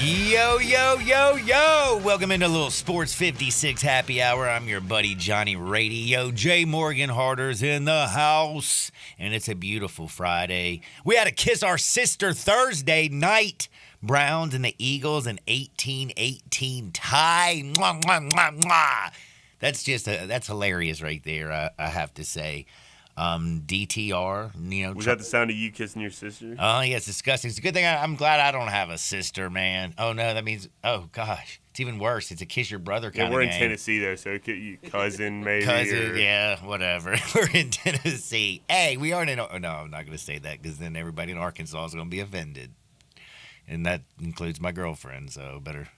Yo, yo, yo, yo! Welcome into a little Sports 56 Happy Hour. I'm your buddy Johnny Radio. Jay Morgan Harder's in the house, and it's a beautiful Friday. We had to kiss our sister Thursday night. Browns and the Eagles, an 18-18 tie. Mwah, mwah, mwah, mwah. That's hilarious right there, I have to say. DTR, Was that the sound of you kissing your sister? Oh, yeah, it's disgusting. It's a good thing I'm glad I don't have a sister, man. Oh, no, that means, oh, gosh, it's even worse. It's a kiss your brother kind of we're game. in Tennessee, though, so it could, cousin, maybe. Yeah, whatever. We're in Tennessee. Hey, we aren't in, no, I'm not going to say that because then everybody in Arkansas is going to be offended. And that includes my girlfriend, so better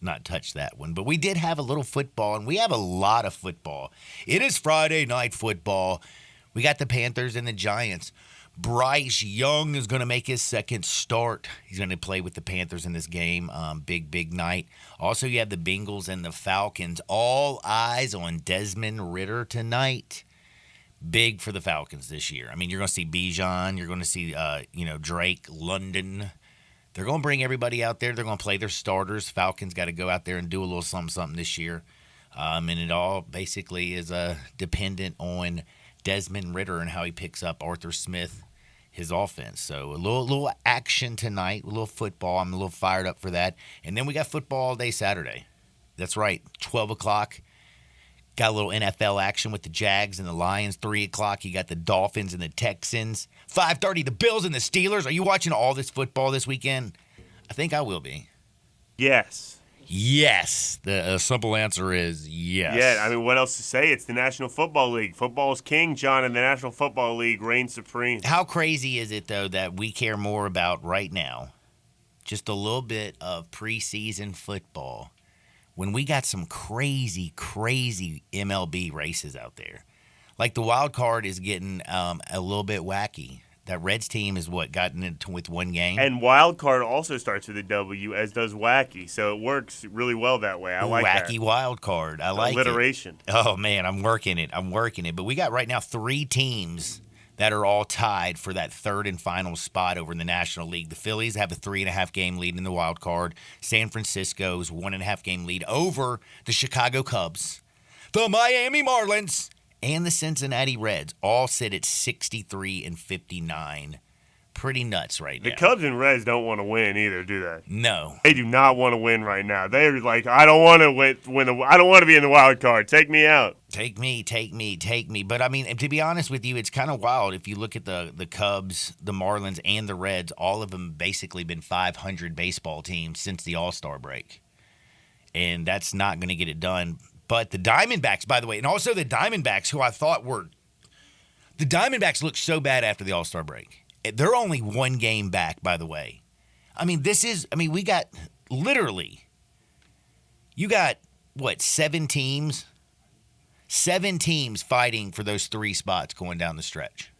not touch that one. But we did have a little football, and we have a lot of football. It is Friday night football. We got the Panthers and the Giants. Bryce Young is going to make his second start. He's going to play with the Panthers in this game. Big night. Also, you have the Bengals and the Falcons. All eyes on Desmond Ridder tonight. Big for the Falcons this year. I mean, you're going to see Bijan. You're going to see, Drake, London. They're going to bring everybody out there. They're going to play their starters. Falcons got to go out there and do a little something this year. And it all basically is dependent on Desmond Ridder and how he picks up Arthur Smith, his offense. So a little action tonight, a little football. I'm a little fired up for that. And then we got football all day Saturday. That's right, 12 o'clock. Got a little NFL action with the Jags and the Lions. 3 o'clock, you got the Dolphins and the Texans. 5:30, the Bills and the Steelers. Are you watching all this football this weekend? I think I will be. Yes. Yes. The simple answer is yes. Yeah, I mean, what else to say? It's the National Football League. Football is king, John, and the National Football League reigns supreme. How crazy is it, though, that we care more about right now just a little bit of preseason football when we got some crazy MLB races out there? Like the wild card is getting a little bit wacky. That Reds team is gotten into with one game. And wild card also starts with a W, as does wacky. So it works really well that way. I like that. Wacky wild card. I like alliteration. It. Oh, man, I'm working it. But we got right now 3 teams that are all tied for that third and final spot over in the National League. The Phillies have a 3.5 game lead in the wild card. San Francisco's 1.5 game lead over the Chicago Cubs. The Miami Marlins and the Cincinnati Reds all sit at 63 and 59. Pretty nuts right now. The Cubs and Reds don't want to win either, do they? No. They do not want to win right now. They're like, I don't want to win. I don't want to be in the wild card. Take me out. Take me. But, I mean, to be honest with you, it's kind of wild. If you look at the Cubs, the Marlins, and the Reds, all of them basically been 500 baseball teams since the All-Star break. And that's not going to get it done. But the Diamondbacks, by the way, and also the Diamondbacks, who I thought were – the Diamondbacks looked so bad after the All-Star break. They're only 1 game back, by the way. I mean, we got literally – you got, 7 teams? 7 teams fighting for those 3 spots going down the stretch.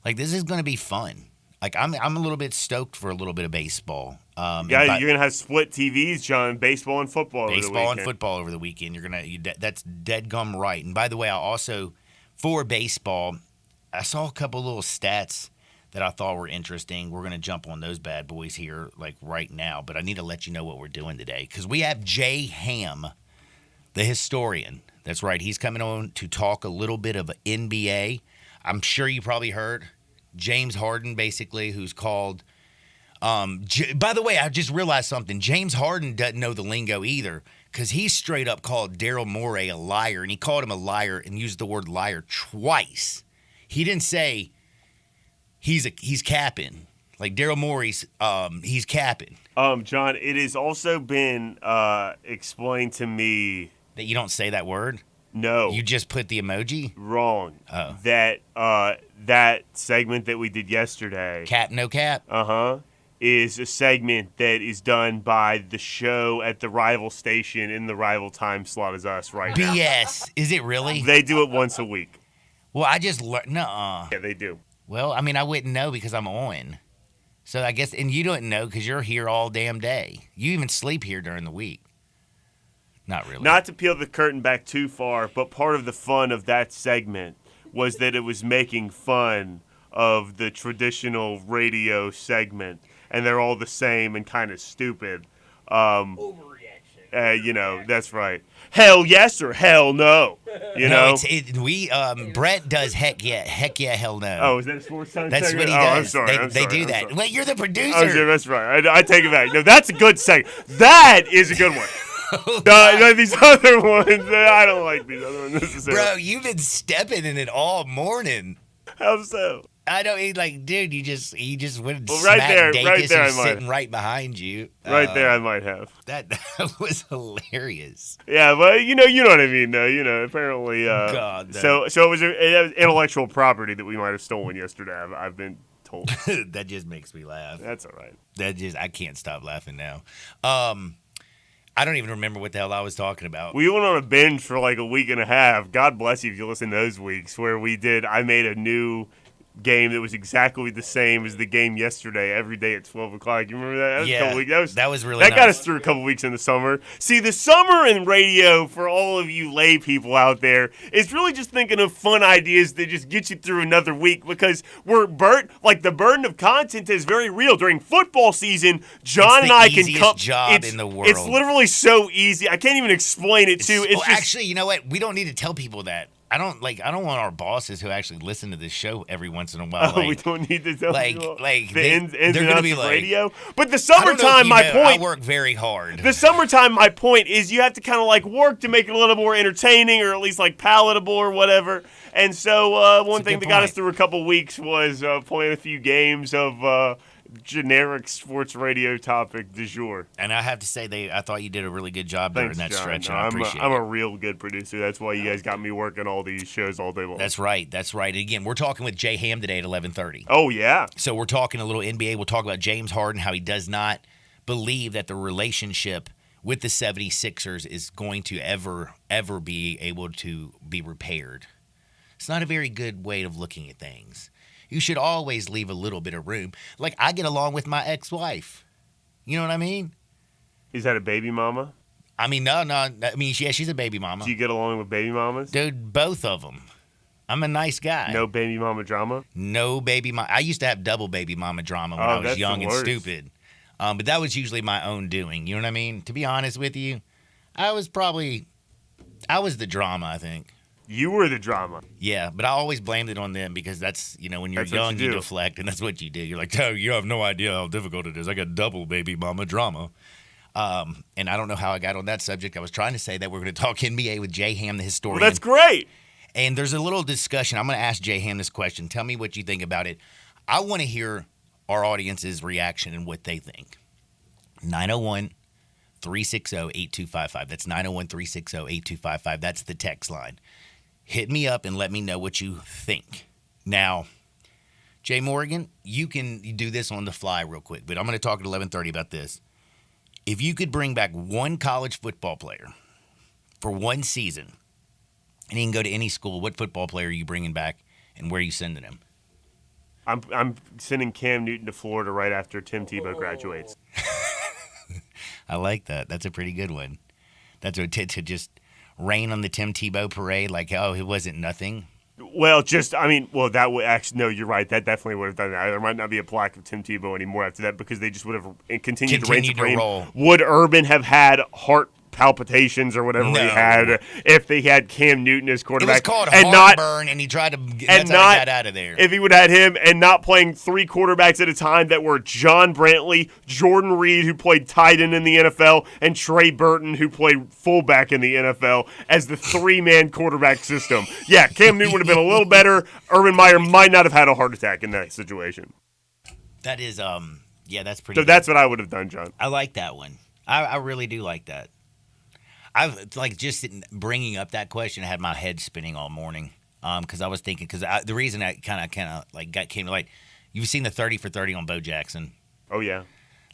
Like, this is going to be fun. Like, I'm a little bit stoked for a little bit of baseball. You're gonna have split TVs, John. Baseball and football. Baseball and football over the weekend. That's dead gum right. And by the way, I also for baseball, I saw a couple little stats that I thought were interesting. We're gonna jump on those bad boys here like right now, but I need to let you know what we're doing today because we have Jay Ham, the historian. That's right. He's coming on to talk a little bit of NBA. I'm sure you probably heard James Harden, basically, who's called. By the way, I just realized something. James Harden doesn't know the lingo either because he straight up called Daryl Morey a liar, and he called him a liar and used the word liar twice. He didn't say he's capping. Like Daryl Morey's, he's capping. John, it has also been explained to me that you don't say that word. No, you just put the emoji. Wrong. Oh, that segment that we did yesterday. Cap, no cap. Is a segment that is done by the show at the rival station in the rival time slot as us right now. BS. Is it really? They do it once a week. Well, I just learned. Nuh-uh. Yeah, they do. Well, I mean, I wouldn't know because I'm on. So I guess, and you don't know because you're here all damn day. You even sleep here during the week. Not really. Not to peel the curtain back too far, but part of the fun of that segment was that it was making fun of the traditional radio segment, and they're all the same and kind of stupid. That's right. Hell yes or hell no. No, Brett does heck yeah, hell no. Oh, is that a sports time That's segment? what he I'm does. sorry. They do I'm that. sorry. Wait, you're the producer. Oh, sure, that's right. I take it back. No, that's a good segment. That is a good one. These other ones, I don't like these other ones necessarily. Bro, you've been stepping in it all morning. How so? I don't mean like, dude. You just went and Well, right smacked there, Dacus, I who's might. sitting right behind you. Right there, I might have. That was hilarious. Yeah, but you know what I mean, though. Apparently. God. So it was intellectual property that we might have stolen yesterday. I've been told. That just makes me laugh. That's all right. I can't stop laughing now. I don't even remember what the hell I was talking about. We went on a binge for like a week and a half. God bless you if you listen to those weeks where I made a new game that was exactly the same as the game yesterday every day at 12 o'clock. You remember that? That was really That nice. got us through a couple weeks in the summer. See, the summer in radio, for all of you lay people out there, is really just thinking of fun ideas that just get you through another week because the burden of content is very real. During football season, John and I can come. Job in the world. It's literally so easy. I can't even explain it to. Actually, you know what? We don't need to tell people that. I don't want our bosses who actually listen to this show every once in a while. We don't need to tell people the ins they're and gonna outs be of like, radio. But the summertime, my point. I work very hard. The summertime, my point is you have to kind of like work to make it a little more entertaining or at least like palatable or whatever. And so one thing that got us through a couple weeks was playing a few games of generic sports radio topic du jour. And I have to say, I thought you did a really good job there in that John. stretch. No, And I appreciate it. I'm a real good producer. That's why you guys got me working all these shows all day long. That's right. Again, we're talking with Jay Ham today at 11:30. Oh, yeah. So we're talking a little NBA. We'll talk about James Harden, how he does not believe that the relationship with the 76ers is going to ever be able to be repaired. It's not a very good way of looking at things. You should always leave a little bit of room. Like, I get along with my ex-wife. You know what I mean? Is that a baby mama? I mean, no. I mean, yeah, she's a baby mama. Do you get along with baby mamas? Dude, both of them. I'm a nice guy. No baby mama drama? No baby mama. I used to have double baby mama drama when I was young and stupid. But that was usually my own doing. You know what I mean? To be honest with you, I was the drama, I think. You were the drama. Yeah, but I always blamed it on them because that's, when you're young, you deflect, and that's what you do. You're like, oh, you have no idea how difficult it is. I got double baby mama drama. And I don't know how I got on that subject. I was trying to say that we're going to talk NBA with Jay Ham, the historian. Well, that's great. And there's a little discussion. I'm going to ask Jay Ham this question. Tell me what you think about it. I want to hear our audience's reaction and what they think. 901-360-8255. That's 901-360-8255. That's the text line. Hit me up and let me know what you think. Now, Jay Morgan, you can do this on the fly real quick, but I'm going to talk at 11:30 about this. If you could bring back one college football player for one season, and he can go to any school, what football player are you bringing back, and where are you sending him? I'm sending Cam Newton to Florida right after Tim Tebow graduates. I like that. That's a pretty good one. That's to just rain on the Tim Tebow parade, like, oh, it wasn't nothing. Well, that would actually, no, you're right. That definitely would have done that. There might not be a plaque of Tim Tebow anymore after that because they just would have continued to reign supreme. Roll. Would Urban have had heart palpitations or whatever he had if they had Cam Newton as quarterback? It was called heartburn, and he tried to that's how he got out of there. If he would have had him and not playing three quarterbacks at a time that were John Brantley, Jordan Reed, who played tight end in the NFL, and Trey Burton, who played fullback in the NFL, as the three-man quarterback system. Yeah, Cam Newton would have been a little better. Urban Meyer might not have had a heart attack in that situation. That is, that's pretty So that's what I would have done, John. I like that one. I really do like that. I've just bringing up that question had my head spinning all morning because I was thinking the reason I kind of came to light. You've seen the 30 for 30 on Bo Jackson. Oh yeah,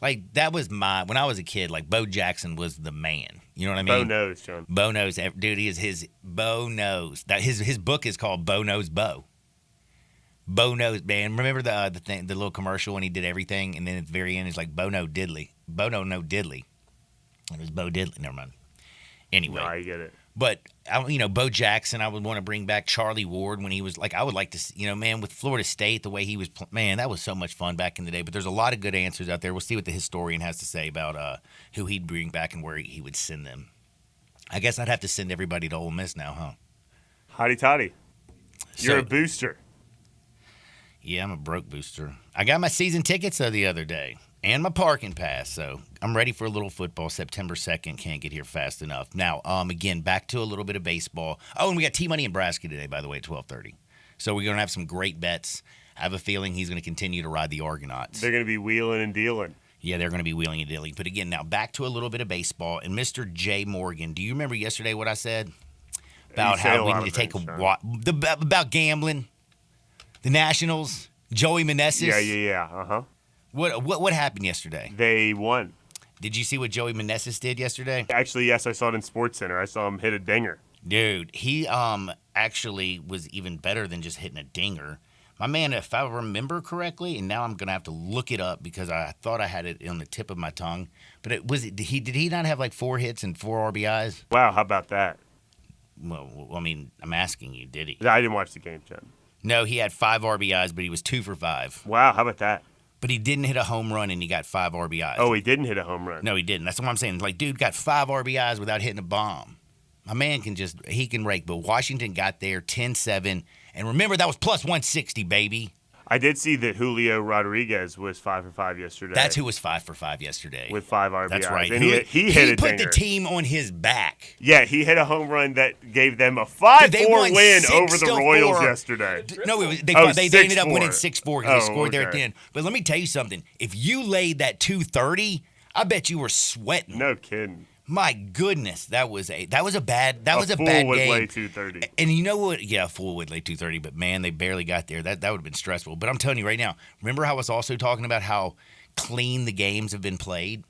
like that was when I was a kid. Like Bo Jackson was the man. You know what I Bo mean? knows, John. Bo knows, dude. He is his Bo knows that his book is called Bo Knows Bo. Bo knows, man. Remember the little commercial when he did everything, and then at the very end, it's like Bo no diddly. Bo no diddly. It was Bo Diddley. Never mind. Anyway, No, I get it. But Bo Jackson, I would want to bring back Charlie Ward when he was like, I would like to, man, with Florida State, the way he was, man, that was so much fun back in the day. But there's a lot of good answers out there. We'll see what the historian has to say about who he'd bring back and where he would send them. I guess I'd have to send everybody to Ole Miss now, huh? Hotty toddy. You're a booster. Yeah, I'm a broke booster. I got my season tickets the other day and my parking pass, so I'm ready for a little football. September 2nd, can't get here fast enough. Now, again, back to a little bit of baseball. Oh, and we got T-Money in Nebraska today, by the way, at 12:30. So we're going to have some great bets. I have a feeling he's going to continue to ride the Argonauts. They're going to be wheeling and dealing. Yeah, they're going to be wheeling and dealing. But again, now back to a little bit of baseball. And Mr. J. Morgan, do you remember yesterday what I said? About how we need to take a walk, about gambling, the Nationals, Joey Meneses. Yeah. Uh-huh. What happened yesterday? They won. Did you see what Joey Meneses did yesterday? Actually, yes, I saw it in SportsCenter. I saw him hit a dinger. Dude, he actually was even better than just hitting a dinger. My man, if I remember correctly, and now I'm gonna have to look it up because I thought I had it on the tip of my tongue, but did he not have like 4 hits and 4 RBIs? Wow, how about that? Well, I mean, I'm asking you, did he? I didn't watch the game, John. No, he had 5 RBIs, but he was 2 for 5. Wow, how about that? But he didn't hit a home run, and he got 5 RBIs. Oh, he didn't hit a home run. No, he didn't. That's what I'm saying. Like, dude got 5 RBIs without hitting a bomb. My man he can rake. But Washington got there 10-7. And remember, that was plus 160, baby. I did see that Julio Rodriguez was 5 for 5 yesterday. That's who was 5 for 5 yesterday. With 5 RBIs. That's right. And he hit a put dinger. the team on his back. Yeah, he hit a home run that gave them a 5-4 win over the Royals yesterday. No, they ended up winning 6-4 because they scored there at the end. But let me tell you something. If you laid that 230, I bet you were sweating. No kidding. My goodness, that was a bad A fool game. would lay 230. And you know what? Yeah, a fool would lay 230, but man, they barely got there. That would have been stressful. But I'm telling you right now, remember how I was also talking about how clean the games have been played?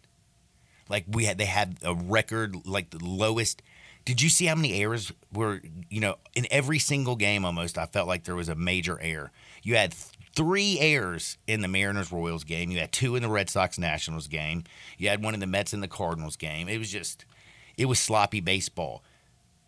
Like they had a record, like the lowest. Did you see how many errors were, in every single game almost, I felt like there was a major error. You had 3 errors in the Mariners-Royals game. You had 2 in the Red Sox-Nationals game. You had 1 in the Mets and the Cardinals game. It was sloppy baseball.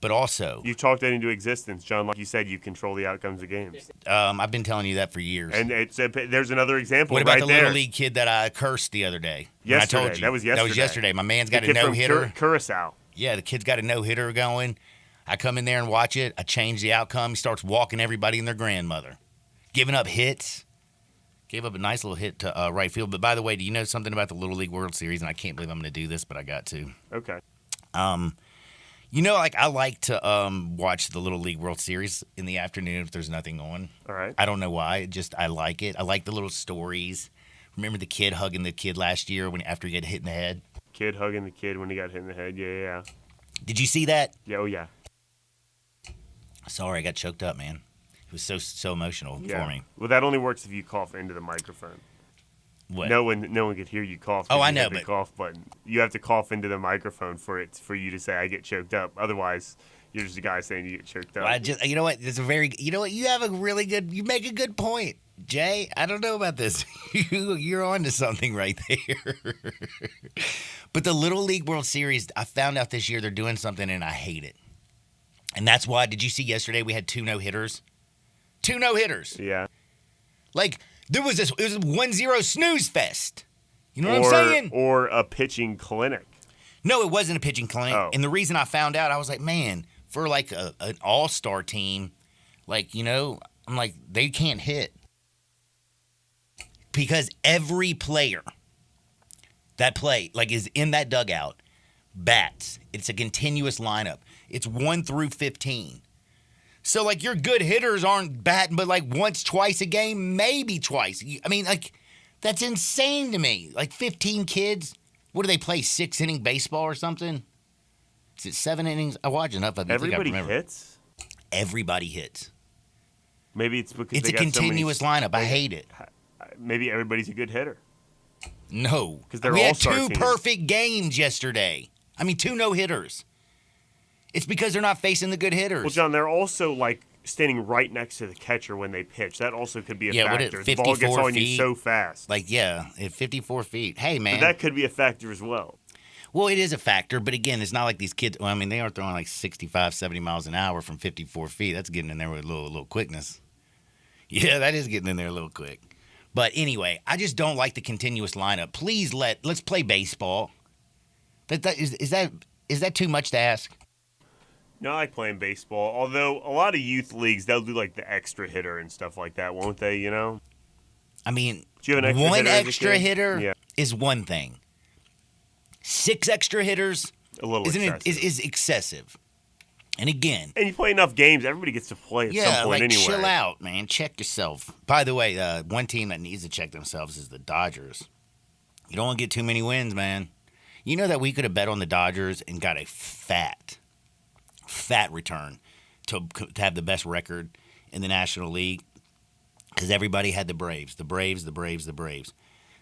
But also, You talked that into existence, John. Like you said, you control the outcomes of games. I've been telling you that for years. And there's another example What about right the there. Little League kid that I cursed the other day? Yesterday. I told you. That was yesterday. That was yesterday. My man's got The a kid from no-hitter. Curacao. Yeah, the kid's got a no-hitter going. I come in there and watch it. I change the outcome. He starts walking everybody and their grandmother. Giving up hits. Gave up a nice little hit to right field. But by the way, do you know something about the Little League World Series? And I can't believe I'm going to do this, but I got to. Okay. I like to watch the Little League World Series in the afternoon if there's nothing on. All right. I don't know why. I like it. I like the little stories. Remember the kid hugging the kid last year after he got hit in the head? Kid hugging the kid when he got hit in the head. Yeah. Did you see that? Yeah, oh yeah. Sorry, I got choked up, man. It was so emotional for me. Well, that only works if you cough into the microphone. What? No one could hear you cough. Oh, I you know, have the cough button. You have to cough into the microphone for you to say I get choked up. Otherwise, you're just a guy saying you get choked up. Well, you know what? You have a really good. You make a good point, Jay. I don't know about this. You're on to something right there. But the Little League World Series, I found out this year they're doing something, and I hate it. And that's why. Did you see yesterday we had 2 no-hitters? 2 no-hitters. Yeah. Like. It was a 1-0 snooze fest. You know what I'm saying? Or a pitching clinic. No, it wasn't a pitching clinic. Oh. And the reason I found out, I was like, man, for like an all-star team, I'm like, they can't hit. Because every player that is in that dugout bats. It's a continuous lineup. It's 1 through 15. So, your good hitters aren't batting, but, once, twice a game, maybe twice. I mean, that's insane to me. 15 kids. What do they play, 6-inning baseball or something? Is it 7 innings? I watch enough of it. Everybody hits? Everybody hits. Maybe it's because it's a continuous lineup. I hate it. Maybe everybody's a good hitter. No. Because they're we had all-star 2 teams. perfect games yesterday. 2 no-hitters. It's because they're not facing the good hitters. Well, John, they're also standing right next to the catcher when they pitch. That also could be a factor. What, the ball gets on feet? you so fast. At 54 feet. Hey, man. But that could be a factor as well. Well, it is a factor, but again, it's not like these kids. Well, I mean, they are throwing like 65, 70 miles an hour from 54 feet. That's getting in there with a little quickness. Yeah, that is getting in there a little quick. But anyway, I just don't like the continuous lineup. Please let's play baseball. Is that too much to ask? No, I like playing baseball. Although a lot of youth leagues, they'll do like the extra hitter and stuff like that, won't they? You know. I mean, Do you have an extra one hitter as a extra kid? hitter Yeah. is one thing. 6 extra hitters A little is excessive. And again, And you play enough games, everybody gets to play at some point anyway. chill out, man. Check yourself. By the way, one team that needs to check themselves is the Dodgers. You don't want to get too many wins, man. You know that we could have bet on the Dodgers and got a fat return to have the best record in the National League because everybody had the Braves. The Braves.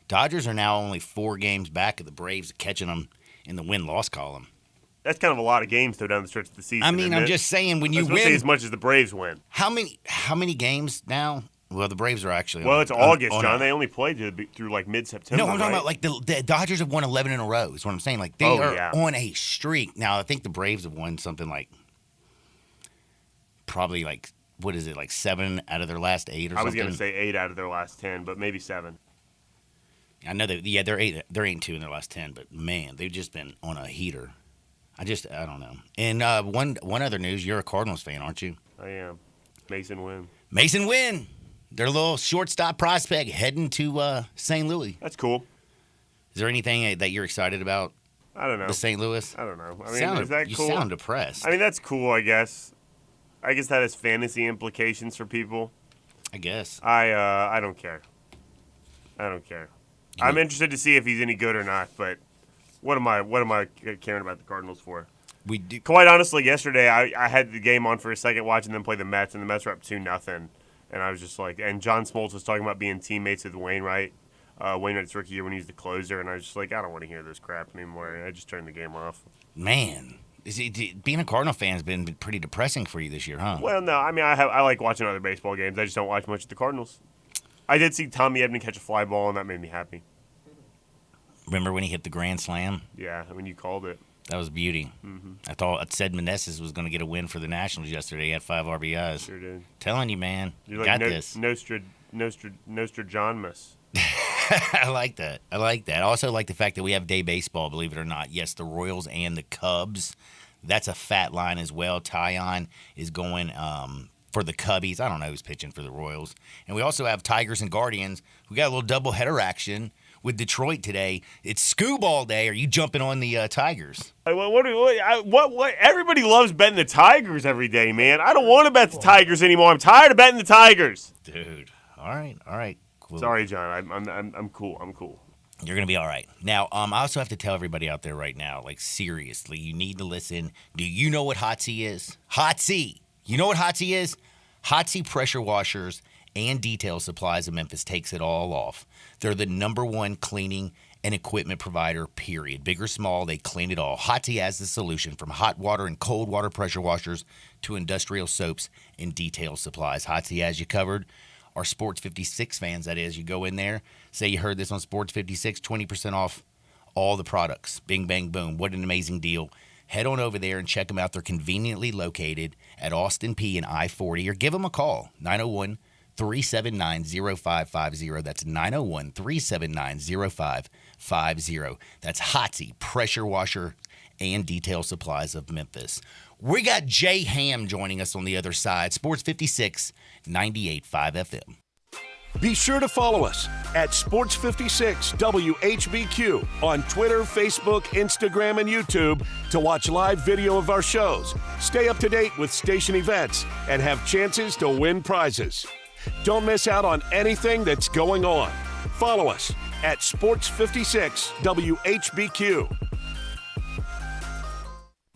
Dodgers are now only 4 games back of the Braves, catching them in the win-loss column. That's kind of a lot of games, though, down the stretch of the season. I mean, isn't I'm it? just saying when you Especially win as much as the Braves win. How many games now? Well, the Braves are actually Well, on- it's August, on John. a- They only played through like mid-September. No, I'm talking right? about like the Dodgers have won 11 in a row. Is what I'm saying. Like they are yeah. on a streak now. I think the Braves have won something like probably like what is it like 7 out of their last 8 or I was something. going to say 8 out of their last 10, but maybe 7. I know that they're 8-2 in their last 10, but man, they've just been on a heater. I don't know. And one other news, you're a Cardinals fan, aren't you? I am. Mason Wynn. Mason Wynn, their little shortstop prospect heading to St. Louis. That's cool. Is there anything that you're excited about I don't know. the St. Louis? I don't know. I mean, is that cool? You sound depressed. I mean, that's cool, I guess. I guess that has fantasy implications for people. I guess. I don't care. I don't care. I'm interested to see if he's any good or not, but what am I caring about the Cardinals for? We do. Quite honestly, yesterday I had the game on for a second watching them play the Mets, and the Mets were up 2-0. And I was just like, and John Smoltz was talking about being teammates with Wainwright. Wainwright's rookie year when he was the closer, and I was just like, I don't want to hear this crap anymore. And I just turned the game off. Man, being a Cardinal fan has been pretty depressing for you this year, huh? Well, no, I mean, I like watching other baseball games. I just don't watch much of the Cardinals. I did see Tommy Edman catch a fly ball, and that made me happy. Remember when he hit the grand slam? Yeah, I mean, you called it. That was beauty. Mm-hmm. I thought Sid Meneses was going to get a win for the Nationals yesterday. He had 5 RBIs. Sure did. Telling you, man. You're Got like this. Nostradamus. I like that. I also like the fact that we have day baseball, believe it or not. Yes, the Royals and the Cubs. That's a fat line as well. Tyon is going for the Cubbies. I don't know who's pitching for the Royals. And we also have Tigers and Guardians. We got a little doubleheader action with Detroit today. It's Skoo-Ball Day. Are you jumping on the Tigers? What? Everybody loves betting the Tigers every day, man. I don't want to bet the Tigers anymore. I'm tired of betting the Tigers. Dude. All right. Cool. Sorry, John. I'm cool. I'm cool. You're going to be all right. Now, I also have to tell everybody out there right now, like, seriously, you need to listen. Do you know what Hotsy is? Hotsy. You know what Hotsy is? Hotsy Pressure Washers and Detail Supplies of Memphis takes it all off. They're the #1 cleaning and equipment provider, period. Big or small, they clean it all. Hotsy has the solution from hot water and cold water pressure washers to industrial soaps and detail supplies. Hotsy has you covered. Our Sports 56 fans, that is, you go in there, say you heard this on Sports 56, 20% off all the products. Bing, bang, boom. What an amazing deal. Head on over there and check them out. They're conveniently located at Austin P and I-40, or give them a call, 901-379-0550. That's 901-379-0550. That's Hotsy, pressure washer and detail supplies of Memphis. We got Jay Ham joining us on the other side. Sports 56, 98.5 FM. Be sure to follow us at Sports 56 WHBQ on Twitter, Facebook, Instagram, and YouTube to watch live video of our shows, stay up to date with station events, and have chances to win prizes. Don't miss out on anything that's going on. Follow us at Sports 56 WHBQ.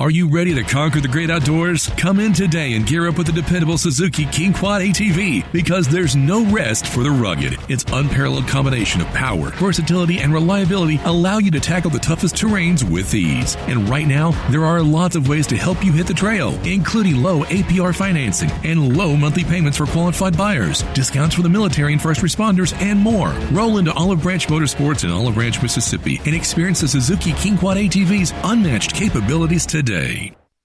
Are you ready to conquer the great outdoors? Come in today and gear up with the dependable Suzuki King Quad ATV, because there's no rest for the rugged. Its unparalleled combination of power, versatility, and reliability allow you to tackle the toughest terrains with ease. And right now, there are lots of ways to help you hit the trail, including low APR financing and low monthly payments for qualified buyers, discounts for the military and first responders, and more. Roll into Olive Branch Motorsports in Olive Branch, Mississippi, and experience the Suzuki King Quad ATV's unmatched capabilities today.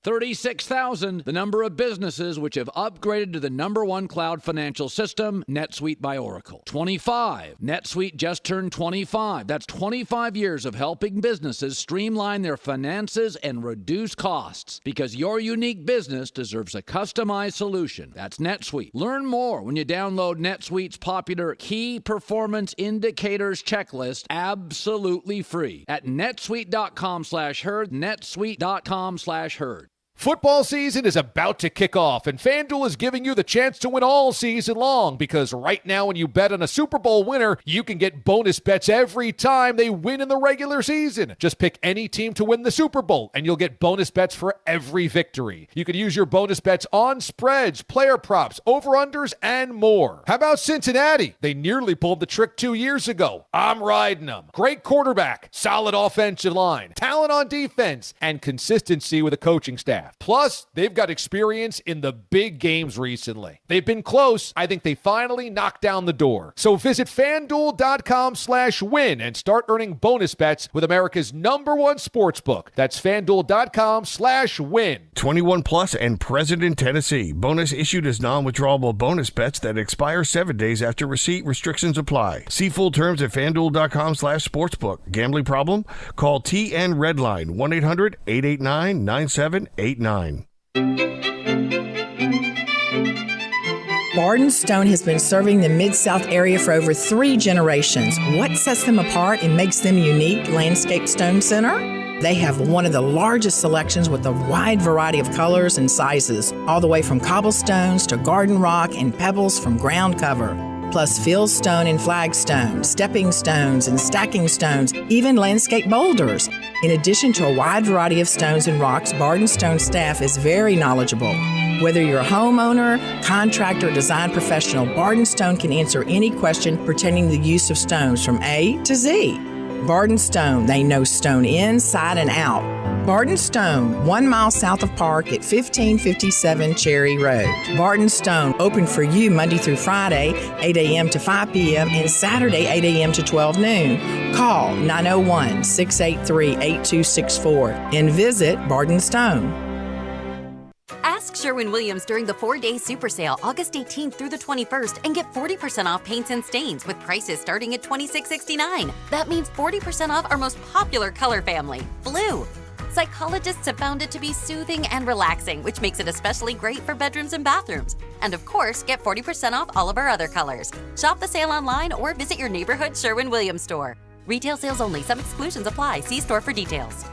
36,000, the number of businesses which have upgraded to the #1 cloud financial system, NetSuite by Oracle. 25. NetSuite just turned 25. That's 25 years of helping businesses streamline their finances and reduce costs, because your unique business deserves a customized solution. That's NetSuite. Learn more when you download NetSuite's popular Key Performance Indicators checklist absolutely free at netsuite.com/herd, netsuite.com/herd. Football season is about to kick off, and FanDuel is giving you the chance to win all season long, because right now when you bet on a Super Bowl winner, you can get bonus bets every time they win in the regular season. Just pick any team to win the Super Bowl, and you'll get bonus bets for every victory. You can use your bonus bets on spreads, player props, over-unders, and more. How about Cincinnati? They nearly pulled the trick 2 years ago. I'm riding them. Great quarterback, solid offensive line, talent on defense, and consistency with a coaching staff. Plus, they've got experience in the big games recently. They've been close. I think they finally knocked down the door. So visit FanDuel.com/win and start earning bonus bets with America's #1 sportsbook. That's FanDuel.com/win. 21 plus and present in Tennessee. Bonus issued as non-withdrawable bonus bets that expire 7 days after receipt. Restrictions apply. See full terms at FanDuel.com/sportsbook. Gambling problem? Call TN Redline 1-800-889-9789. Barden Stone has been serving the Mid-South area for over 3 generations. What sets them apart and makes them unique? Landscape Stone Center? They have one of the largest selections with a wide variety of colors and sizes, all the way from cobblestones to garden rock and pebbles from ground cover. Plus fieldstone and flagstone, stepping stones and stacking stones, even landscape boulders. In addition to a wide variety of stones and rocks, Barden Stone staff is very knowledgeable. Whether you're a homeowner, contractor, or design professional, Barden Stone can answer any question pertaining to the use of stones from A to Z. Barden Stone, they know stone inside and out. Barden Stone, 1 mile south of Park at 1557 Cherry Road. Barden Stone, open for you Monday through Friday, 8 a.m. to 5 p.m. and Saturday, 8 a.m. to 12 noon. Call 901-683-8264 and visit Barden Stone. Ask Sherwin-Williams during the 4-day super sale, August 18th through the 21st, and get 40% off paints and stains with prices starting at $26.69. That means 40% off our most popular color family, blue. Psychologists have found it to be soothing and relaxing, which makes it especially great for bedrooms and bathrooms. And of course, get 40% off all of our other colors. Shop the sale online or visit your neighborhood Sherwin-Williams store. Retail sales only. Some exclusions apply. See store for details.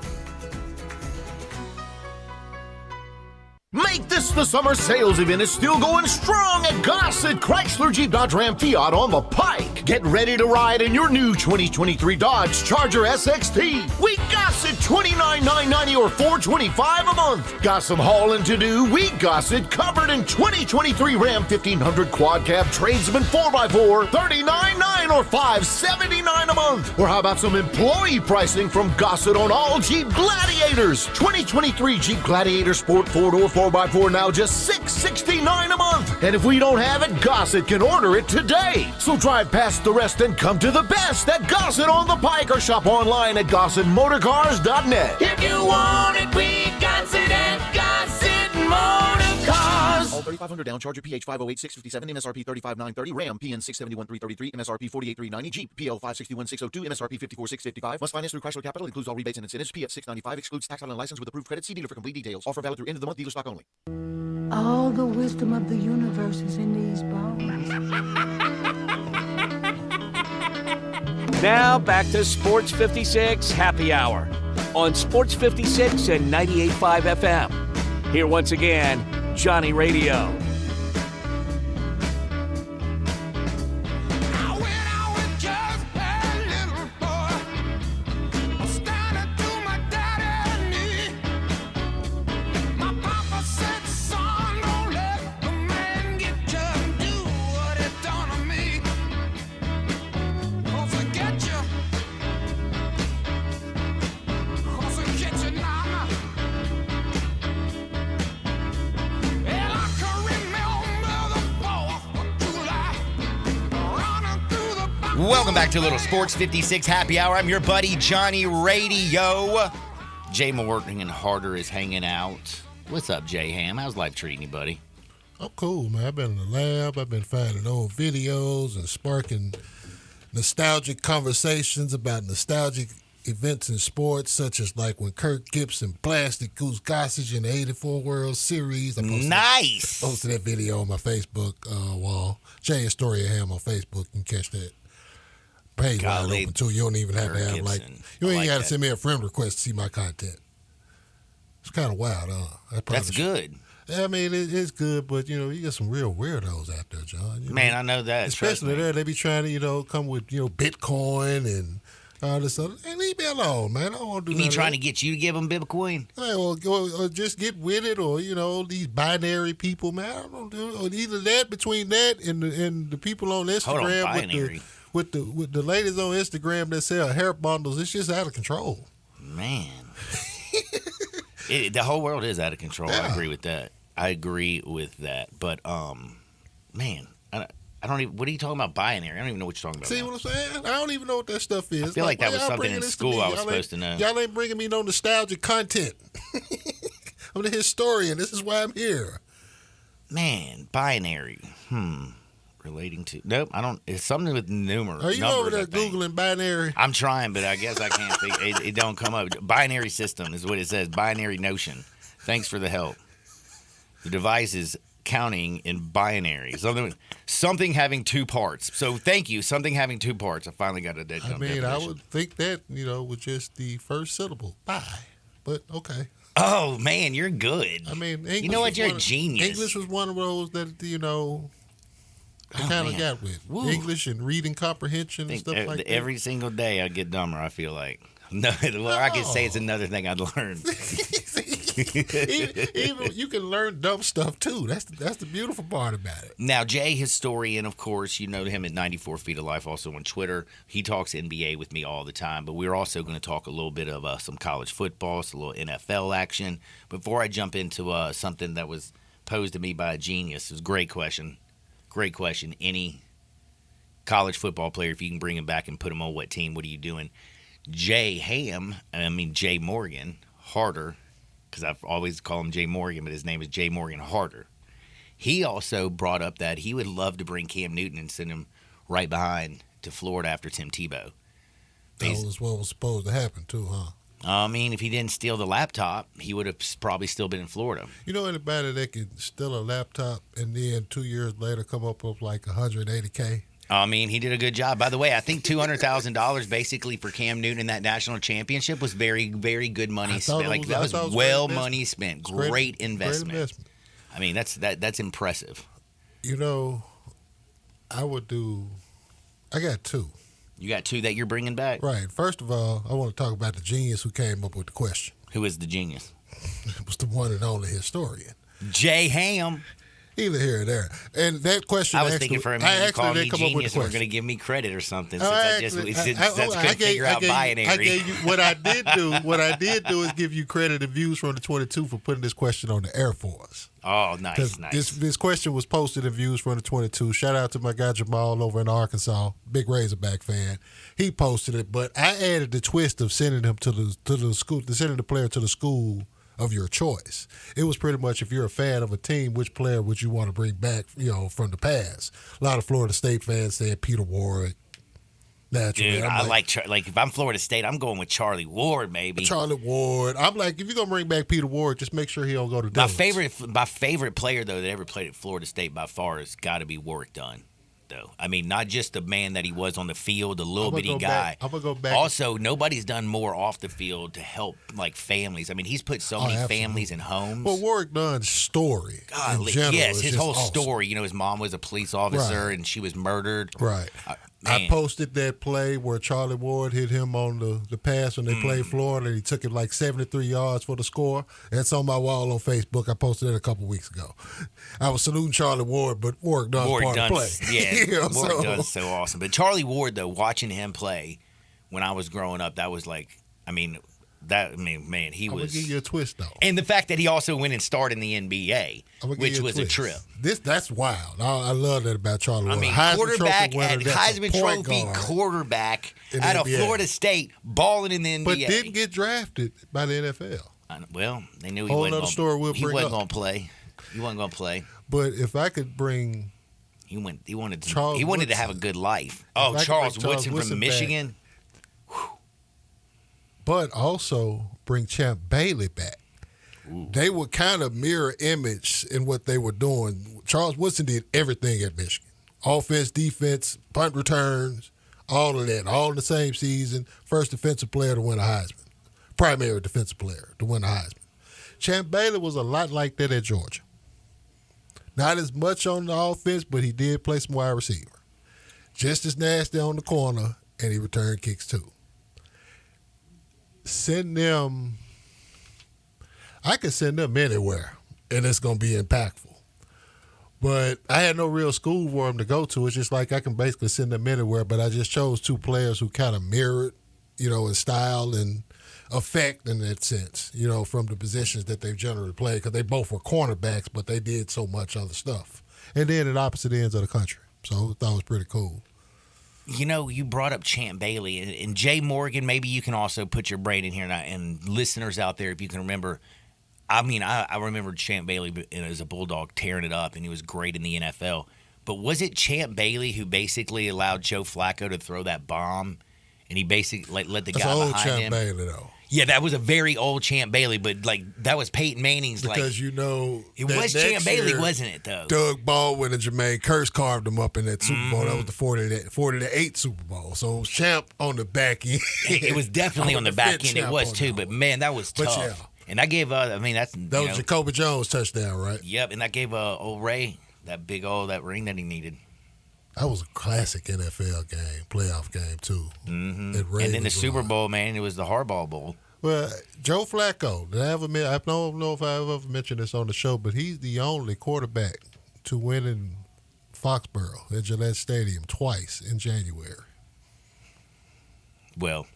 Make this the summer sales event is still going strong at Gossett Chrysler Jeep Dodge Ram Fiat on the Pike. Get ready to ride in your new 2023 Dodge Charger SXT. We Gossett $29,990 or $425 a month. Got some hauling to do? We Gossett covered in 2023 Ram 1500 Quad Cab Tradesman 4x4, $39,990 or $579 a month. Or how about some employee pricing from Gossett on all Jeep Gladiators? 2023 Jeep Gladiator Sport 4-door 4x4 now just $669 a month. And if we don't have it, Gossett can order it today. So drive past the rest and come to the best at Gossett on the Pike, or shop online at GossettMotorCars.net. If you want it, we Gossett at Gossett Motorcars. All 3500 down, Charger PH 508,657, MSRP 35,930, Ram PN 671,333, MSRP 48,390, Jeep PL 561,602, MSRP 54,655. Must finance through Chrysler Capital. Includes all rebates and incentives. PF 695 excludes tax, title, and license with approved credit. See dealer for complete details. Offer valid through end of the month. Dealer stock only. All the wisdom of the universe is in these bones. Now back to Sports 56 Happy Hour on Sports 56 and 98.5 FM. Here once again, Johnny Radio. Welcome back to a little Sports 56 Happy Hour. I'm your buddy, Johnny Radio. Jay Morgan and Harder is hanging out. What's up, Jay Ham? How's life treating you, buddy? I'm cool, man. I've been in the lab. I've been finding old videos and sparking nostalgic conversations about nostalgic events in sports, such as like when Kirk Gibson blasted Goose Gossage in the '84 World Series. I posted that video on my Facebook wall. Jay Astoria Ham on Facebook. You can catch that. Page wide open too. You don't even have to have you ain't got to send me a friend request to see my content. It's kind of wild, huh? That's good. I mean, it's good, but you got some real weirdos out there, John. Man, I know that. Especially there, they be trying to come with Bitcoin and all this other. Hey, leave me alone, man. I don't want to do. You mean trying to get you to give them Bitcoin? Hey, or just get with it, or these binary people, man. I don't do or either that between that and the people on Instagram with the ladies on Instagram that sell hair bundles. It's just out of control, man. The whole world is out of control. Yeah. I agree with that. But man, I don't even. What are you talking about binary? I don't even know what you're talking about. See what I'm saying? I don't even know what that stuff is. I feel like that was something in school I was supposed to know. Y'all ain't bringing me no nostalgic content. I'm the historian. This is why I'm here. Man, binary. Relating to I don't. It's something with numerals. Are you over there Googling binary? I'm trying, but I guess I can't think. It don't come up. Binary system is what it says. Binary notion. Thanks for the help. The device is counting in binary. Something having two parts. So thank you. Something having two parts. I finally got a dead gum definition. I would think that was just the first syllable. Bye. But okay. Oh man, you're good. I mean, English, you know what? You're a genius. English was one of those that I kind of got with. Woo. English and reading comprehension and stuff like that. Every single day I get dumber, I feel like. No, I can say it's another thing I'd learned. even you can learn dumb stuff too. That's the beautiful part about it. Now, Jay, historian, of course, you know him at 94 Feet of Life, also on Twitter. He talks NBA with me all the time, but we're also going to talk a little bit of some college football, some little NFL action. Before I jump into something that was posed to me by a genius, it was a great question. Great question. Any college football player, if you can bring him back and put him on what team, what are you doing? Jay Morgan, Harder, because I've always called him Jay Morgan, but his name is Jay Morgan Harder. He also brought up that he would love to bring Cam Newton and send him right behind to Florida after Tim Tebow. That was what was supposed to happen too, huh? I mean, if he didn't steal the laptop, he would have probably still been in Florida. You know anybody that could steal a laptop and then 2 years later come up with like $180K? I mean, he did a good job. By the way, I think $200,000 basically for Cam Newton in that national championship was very, very good money spent. That was well money spent. Great investment. I mean, that's impressive. I got two. You got two that you're bringing back? Right. First of all, I want to talk about the genius who came up with the question. Who is the genius? It was the one and only historian. Jay Ham. Either here or there. And that question, I was thinking for a minute you called me genius and were going to give me credit or something since I couldn't figure out binary. I gave you, what I did do is give you credit and views from the 22 for putting this question on the Air Force. Oh, nice. This question was posted in views from the 22. Shout out to my guy Jamal over in Arkansas, big Razorback fan. He posted it, but I added the twist of sending him to the school, sending the player to the school of your choice. It was pretty much, if you're a fan of a team, which player would you want to bring back, from the past? A lot of Florida State fans said Peter Ward. Naturally. Dude, I like if I'm Florida State, I'm going with Charlie Ward, maybe. Charlie Ward. I'm like, if you're gonna bring back Peter Ward, just make sure he don't go to Dillon's. My favorite player though that ever played at Florida State by far has got to be Warwick Dunn. Though. I mean, not just the man that he was on the field, the little bitty guy. I'm going to go back. Also, nobody's done more off the field to help, families. I mean, he's put so many families in homes. Well, Warwick Dunn's story in general yes, his whole awesome. Story. His mom was a police officer and she was murdered. Right. I posted that play where Charlie Ward hit him on the pass when they played Florida, and he took it like 73 yards for the score. That's on my wall on Facebook. I posted it a couple weeks ago. I was saluting Charlie Ward, but Warwick Dunn's part of play. Yeah, Warwick Dunn's so awesome. But Charlie Ward, though, watching him play when I was growing up, that was man, he I'm was. gonna give you a twist though. And the fact that he also went and starred in the NBA, which was a trip. That's wild. I love that about Charlie. I mean, Heisman quarterback Trophy winner, at that's a Heisman point Trophy guard quarterback in out of NBA. Florida State, balling in the NBA. but didn't get drafted by the NFL. Well, they knew he Whole wasn't nother story we'll bring wasn't up. going to play. He wasn't going to play. But if I could bring, He wanted Charles to have a Woodson. good life. I Oh, could Charles bring Charles Woodson Woodson from back. Michigan. but also bring Champ Bailey back. They were kind of mirror image in what they were doing. Charles Woodson did everything at Michigan: offense, defense, punt returns, all of that, all in the same season. First defensive player to win a Heisman, primary defensive player to win a Heisman. Champ Bailey was a lot like that at Georgia. Not as much on the offense, but he did play some wide receiver. Just as nasty on the corner, and he returned kicks too. I could send them anywhere, and it's going to be impactful. But I had no real school for them to go to. It's just like I can basically send them anywhere, but I just chose two players who kind of mirrored, in style and effect in that sense, from the positions that they've generally played, because they both were cornerbacks, but they did so much other stuff. And then at opposite ends of the country. So I thought it was pretty cool. You brought up Champ Bailey and Jay Morgan. Maybe you can also put your brain in here, and listeners out there, if you can remember. I mean, I remember Champ Bailey as a Bulldog tearing it up, and he was great in the NFL. But was it Champ Bailey who basically allowed Joe Flacco to throw that bomb, and he basically let the That's guy old behind Champ him? Bailey, though. Yeah, that was a very old Champ Bailey, but that was Peyton Manning's. Because it that was Champ next Bailey, year, wasn't it though? Doug Baldwin and Jermaine Kearse carved him up in that Super Bowl. That was the 40-8 Super Bowl. So Champ on the back end. It was definitely on the back end. It was too, but man, that was tough. Yeah. And I gave that was Jacoby Jones' touchdown, right? Yep, and that gave old Ray that ring that he needed. That was a classic NFL game, playoff game too. Mm-hmm. And then the Super Bowl, man, it was the Harbaugh Bowl. Well, Joe Flacco, I don't know if I've ever mentioned this on the show, but he's the only quarterback to win in Foxborough at Gillette Stadium twice in January. Well,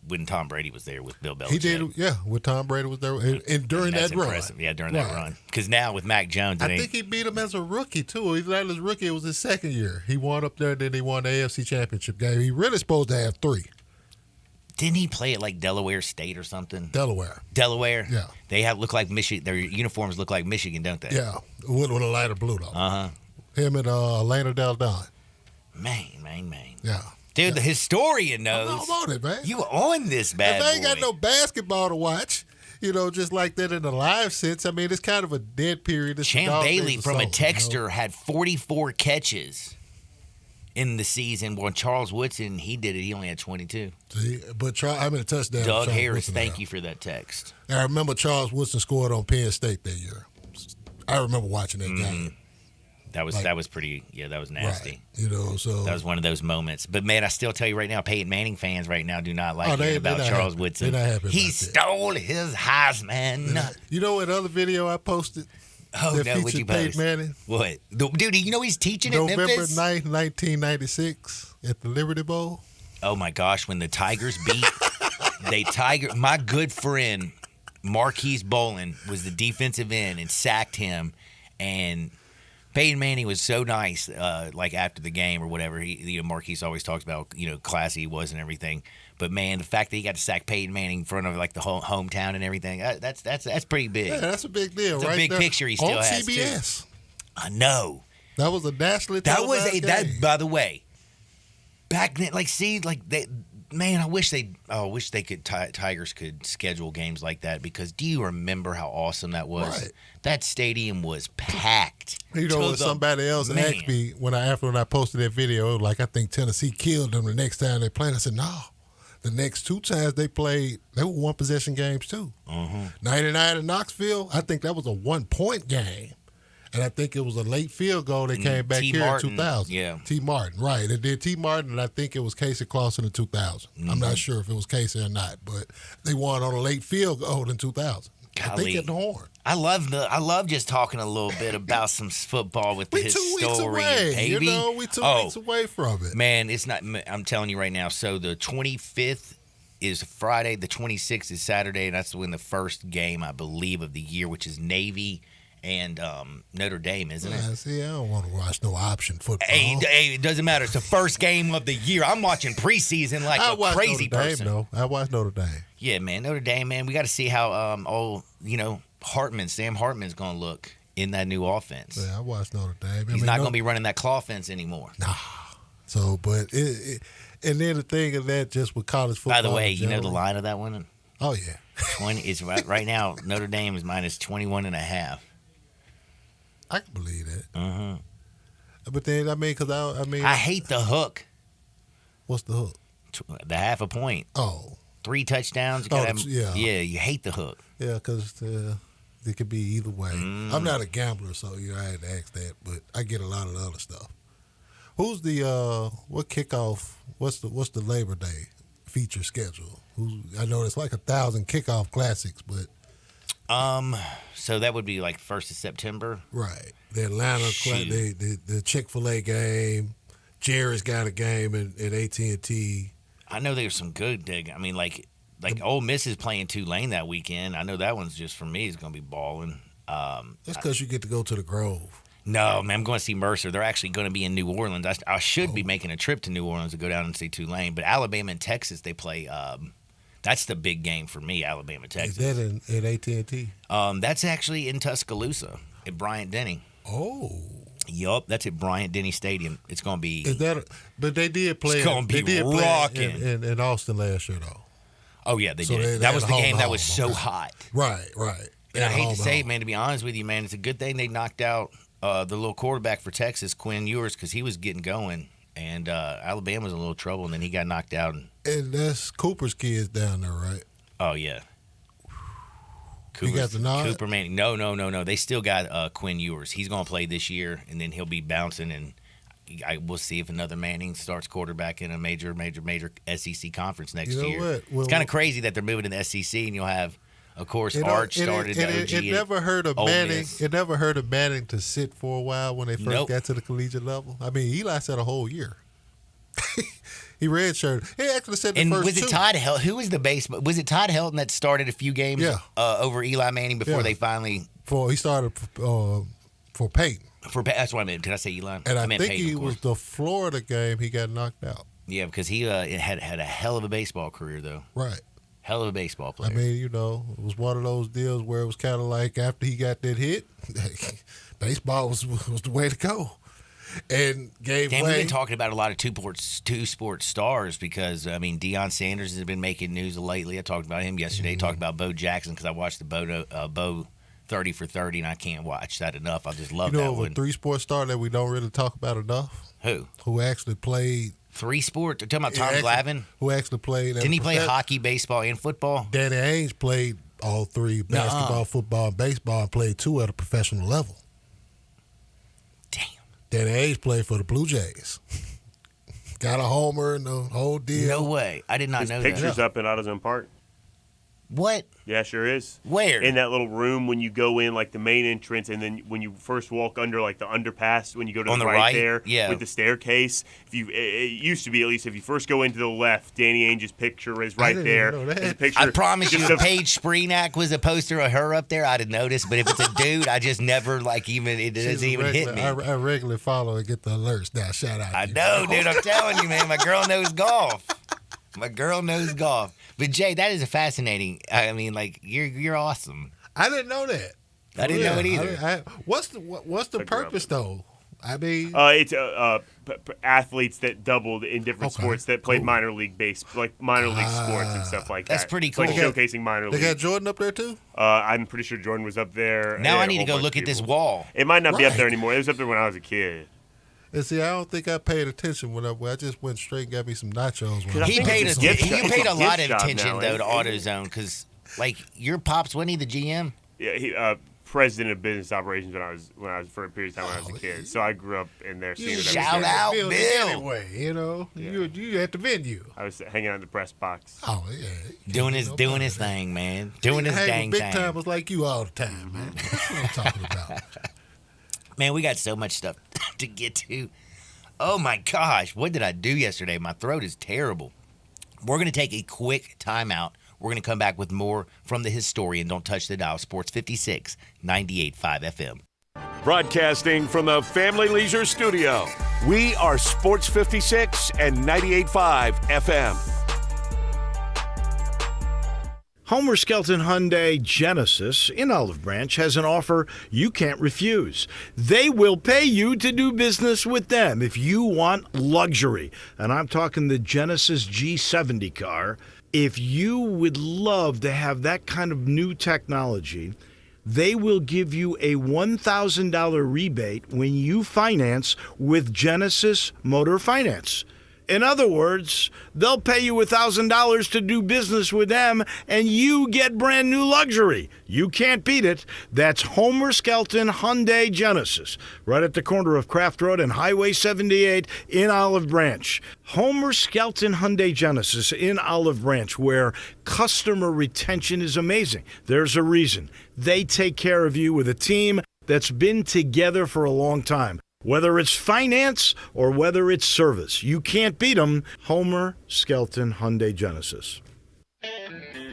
when Tom Brady was there with Bill Belichick. He did, yeah, when Tom Brady was there. And during that's that run. Impressive. Yeah, during that run. Because now with Mac Jones. I think he beat him as a rookie, too. He's not his rookie. It was his second year. He won up there, then he won the AFC Championship game. He really supposed to have 3. Didn't he play at Delaware State or something? Delaware. Yeah. They look like Michigan. Their uniforms look like Michigan, don't they? Yeah, with a lighter blue, though. Uh-huh. Him and Elena Del Don. Man. Yeah. Dude, the historian knows. I'm on it, man. You were on this bad boy. If I ain't got no basketball to watch, just like that in the live sense, I mean, it's kind of a dead period. Champ Bailey from a texter had 44 catches in the season. When Charles Woodson, he did it. He only had 22. See, but a touchdown. Doug Charles Harris, Woodson thank you for that text. I remember Charles Woodson scored on Penn State that year. I remember watching that game. That was pretty. Yeah, that was nasty. Right. So that was one of those moments. But man, I still tell you right now, Peyton Manning fans right now do not like hearing about Charles Woodson. He stole his Heisman. You know what other video I posted? Oh no, what'd you post? Peyton Manning? What, dude? He's teaching at November Memphis. 9th, 1996, at the Liberty Bowl. Oh my gosh, when the Tigers beat my good friend Marquise Bolin was the defensive end and sacked him, and Peyton Manning was so nice, after the game or whatever. Marquise always talks about, classy he was and everything. But man, the fact that he got to sack Peyton Manning in front of the whole hometown and everything, that's pretty big. Yeah, that's a big deal, it's right? a big there. picture he still on has CBS. too. I know. That was a nationally televised game. By the way, back then, I wish Tigers could schedule games like that, because do you remember how awesome that was? Right. That stadium was packed. When somebody else asked me when I posted that video, I think Tennessee killed them the next time they played. I said, no. The next 2 times they played, they were one-possession games too. 99 in Knoxville, I think that was a 1-point game. And I think it was a late field goal that came back here in 2000. Yeah. T. Martin, right. It did T. Martin, and I think it was Casey Clausen in 2000. I'm not sure if it was Casey or not, but they won on a late field goal in 2000. Golly. I think at the Horn. I love just talking a little bit about some football with the historian, 2 weeks away, baby. We 2 weeks away from it. Man, it's not. I'm telling you right now. So the 25th is Friday. The 26th is Saturday, and that's when the first game, I believe, of the year, which is Navy and Notre Dame, isn't it? See, I don't want to watch no option football. Hey, it doesn't matter. It's the first game of the year. I'm watching preseason like a crazy person. No, I watch Notre Dame. Yeah, man, Notre Dame, man. We got to see how Sam Hartman's going to look in that new offense. Yeah, I watch Notre Dame. He's not going to be running that claw fence anymore. Nah. So, but and then the thing of that, just with college football. By the way, you know the line of that one? Oh yeah. 20 is right now. Notre Dame is minus 21.5. I can believe that. Mm-hmm. But then, I hate the hook. What's the hook? The half a point. Oh. 3 touchdowns. Yeah, you hate the hook. Yeah, because it could be either way. I'm not a gambler, so I had to ask that, but I get a lot of the other stuff. Who's the what kickoff? What's the Labor Day feature schedule? I know it's like 1,000 kickoff classics, but. So that would be like 1st of September. Right. The Atlanta, the Chick-fil-A game. Jerry's got a game at AT&T. I know there's some good. I mean, like Ole Miss is playing Tulane that weekend. I know that one's just for me. It's going to be balling. That's because you get to go to the Grove. No, man, I'm going to see Mercer. They're actually going to be in New Orleans. I should be making a trip to New Orleans to go down and see Tulane. But Alabama and Texas, they play. That's the big game for me, Alabama, Texas. Is that at AT&T? That's actually in Tuscaloosa at Bryant-Denny. Oh. Yup, that's at Bryant-Denny Stadium. It's going to be. But they did play. It's going to be rocking in Austin last year, though. Oh yeah, they did. That was the game that was so hot. Right. And I hate to say it, man. To be honest with you, man, it's a good thing they knocked out the little quarterback for Texas, Quinn Ewers, because he was getting going, and Alabama was in a little trouble, and then he got knocked out. And that's Cooper's kids down there, right? Oh yeah. You got the nod? Cooper Manning. No. They still got Quinn Ewers. He's going to play this year, and then he'll be bouncing, and we'll see if another Manning starts quarterback in a major SEC conference next year. What? Well, it's kind of crazy that they're moving to the SEC, and you'll have, of course, Arch started. It never hurt of Manning. Miss. It never hurt of Manning to sit for a while when they first got to the collegiate level. I mean, Eli said a whole year. He redshirted. He actually said the first was it Todd Helton? Who was the baseball? Was it Todd Helton that started a few games over Eli Manning before they finally? He started for Peyton. That's what I meant. Did I say Eli? And I meant think Peyton, he was the Florida game. He got knocked out. Yeah, because he had a hell of a baseball career, though. Right. Hell of a baseball player. I mean, it was one of those deals where it was kind of like after he got that hit, baseball was the way to go. And gave way. We've been talking about a lot of two sports stars because, I mean, Deion Sanders has been making news lately. I talked about him yesterday. Mm-hmm. Talked about Bo Jackson because I watched the Bo 30 for 30, and I can't watch that enough. I just love that one. A 3-sport star that we don't really talk about enough? Who actually played 3 sports? You're talking about Tom Glavine? Who actually played. Didn't he play hockey, baseball, and football? Danny Ainge played all 3, basketball, football, and baseball, and played 2 at a professional level. Danny Ainge played for the Blue Jays. Got a homer and the whole deal. No way. I did not know that. Pictures up in AutoZone Park. What? Yeah, sure is. Where? In that little room when you go in, like the main entrance, and then when you first walk under, like the underpass, when you go to the right there, with the staircase. It used to be, at least, if you first go into the left, Danny Ainge's picture is right there. There's a picture. I promise you, if Paige Spreenak was a poster of her up there, I'd have noticed. But if it's a dude, I just never it doesn't even hit me. I regularly follow and get the alerts. Now, shout out. I know, dude. I'm telling you, man. My girl knows golf. But Jay, that is fascinating. I mean, like you're awesome. I didn't know that. I didn't know it either. What's the purpose though? I mean, it's athletes that doubled in different sports that played minor league sports and stuff like that. That's pretty cool. Like showcasing minor league. They got Jordan up there too. I'm pretty sure Jordan was up there. Now I need to go look at this wall. It might not be up there anymore. It was up there when I was a kid. And see, I don't think I paid attention when I just went straight and got me some nachos. He paid a lot of attention though to AutoZone because, like, your pops wasn't he the GM? Yeah, he president of business operations when I was for a period of time when I was a kid. So I grew up in there. Shout out, Bill. Anyway, you at the venue. I was hanging out in the press box. Oh yeah, doing his thing, man. Doing his dang big thing. Big timers like you all the time, man. That's what I'm talking about. Man, we got so much stuff to get to. Oh, my gosh. What did I do yesterday? My throat is terrible. We're going to take a quick timeout. We're going to come back with more from the historian. Don't touch the dial. Sports 56, 98.5 FM. Broadcasting from the Family Leisure Studio, we are Sports 56 and 98.5 FM. Homer Skelton Hyundai Genesis in Olive Branch has an offer you can't refuse. They will pay you to do business with them if you want luxury. And I'm talking the Genesis G70 car. If you would love to have that kind of new technology, they will give you a $1,000 rebate when you finance with Genesis Motor Finance. In other words, they'll pay you $1,000 to do business with them, and you get brand new luxury. You can't beat it. That's Homer Skelton Hyundai Genesis, right at the corner of Craft Road and Highway 78 in Olive Branch. Homer Skelton Hyundai Genesis in Olive Branch, where customer retention is amazing. There's a reason. They take care of you with a team that's been together for a long time. Whether it's finance or whether it's service, you can't beat them. Homer Skelton Hyundai Genesis.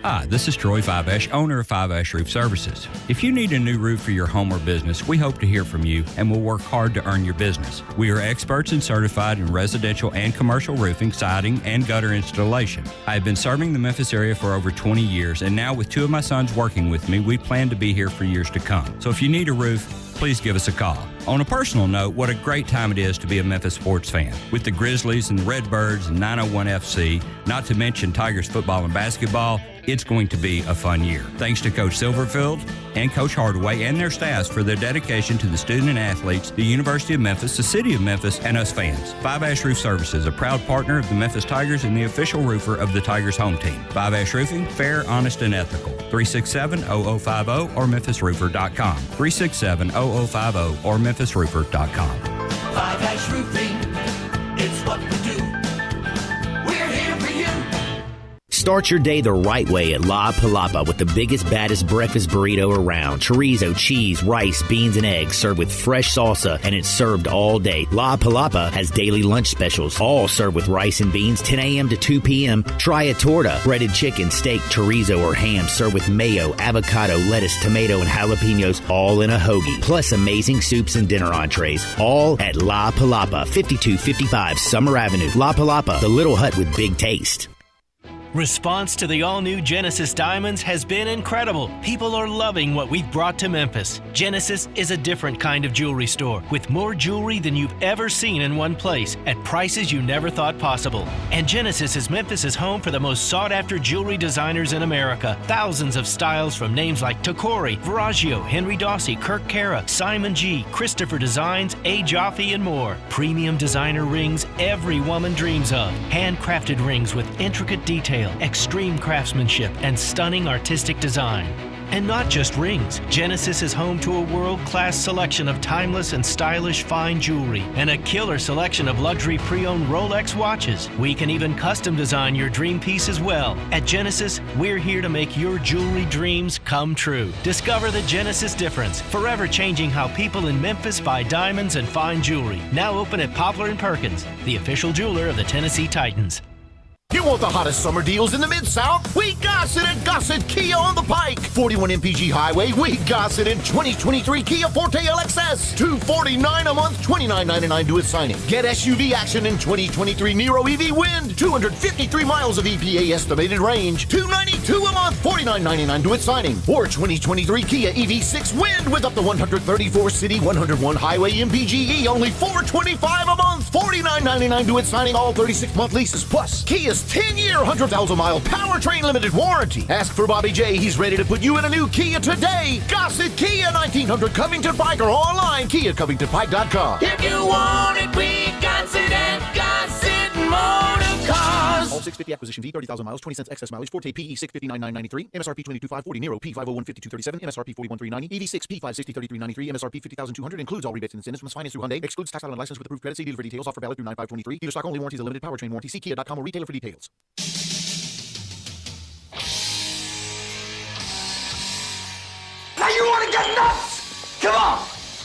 Hi, this is Troy Fivesh, owner of Fivesh Roof Services. If you need a new roof for your home or business, we hope to hear from you and will work hard to earn your business. We are experts and certified in residential and commercial roofing, siding, and gutter installation. I have been serving the Memphis area for over 20 years, and now with 2 of my sons working with me, we plan to be here for years to come. So if you need a roof, please give us a call. On a personal note, what a great time it is to be a Memphis sports fan. With the Grizzlies and the Redbirds and 901 FC, not to mention Tigers football and basketball, it's going to be a fun year. Thanks to Coach Silverfield and Coach Hardaway and their staffs for their dedication to the student and athletes, the University of Memphis, the City of Memphis, and us fans. Five Ash Roof Services, a proud partner of the Memphis Tigers and the official roofer of the Tigers home team. Five Ash Roofing, fair, honest, and ethical. 367-0050 or memphisroofer.com. 367-0050 or memphisroofer.com. Five Ash Roofing, it's what we do. We're here for you. Start your day the right way at La Palapa with the biggest, baddest breakfast burrito around. Chorizo, cheese, rice, beans, and eggs served with fresh salsa, and it's served all day. La Palapa has daily lunch specials, all served with rice and beans, 10 a.m. to 2 p.m. Try a torta, breaded chicken, steak, chorizo, or ham served with mayo, avocado, lettuce, tomato, and jalapenos, all in a hoagie. Plus amazing soups and dinner entrees, all at La Palapa, 5255 Summer Avenue. La Palapa, the little hut with big taste. Response to the all-new Genesis Diamonds has been incredible. People are loving what we've brought to Memphis. Genesis is a different kind of jewelry store with more jewelry than you've ever seen in one place at prices you never thought possible. And Genesis is Memphis's home for the most sought-after jewelry designers in America. Thousands of styles from names like Tacori, Verragio, Henry Dawsey, Kirk Cara, Simon G., Christopher Designs, A. Jaffe, and more. Premium designer rings every woman dreams of. Handcrafted rings with intricate detail, extreme craftsmanship, and stunning artistic design. And not just rings. Genesis is home to a world-class selection of timeless and stylish fine jewelry and a killer selection of luxury pre-owned Rolex watches. We can even custom design your dream piece as well. At Genesis, we're here to make your jewelry dreams come true. Discover the Genesis difference, forever changing how people in Memphis buy diamonds and fine jewelry. Now open at Poplar & Perkins, the official jeweler of the Tennessee Titans. You want the hottest summer deals in the Mid-South? We got it at Gossett Kia on the Pike. 41 MPG Highway, we got it in 2023 Kia Forte LXS. $249 a month, $29.99 due at signing. Get SUV action in 2023 Nero EV Wind. 253 miles of EPA estimated range. $292 a month, $49.99 due at signing. Or 2023 Kia EV6 Wind with up to 134 city, 101 highway MPGE. Only $425 a month, $49.99 due at signing. All 36-month leases. Plus, Kia's 10-year, 100,000-mile powertrain limited warranty. Ask for Bobby J. He's ready to put you in a new Kia today. Gossett Kia, 1900 Covington Pike, or online, KiaCovingtonPike.com. If you want it, we got it at Gossett Motor Cars. All 650 acquisition fee, 30,000 miles, 20 cents excess mileage. Forte PE 659,993. MSRP 22,540. Nero P 501 5237. MSRP 41,390. EV6 P 560 3393. MSRP 50,200. Includes all rebates and incentives. Must finance through Hyundai. Excludes tax title and license with approved credit. See dealer for details. Offer valid through 9523. Dealer stock only. Warranties a limited powertrain warranty. See Kia.com or retailer for details. Now you want to get nuts? Come on,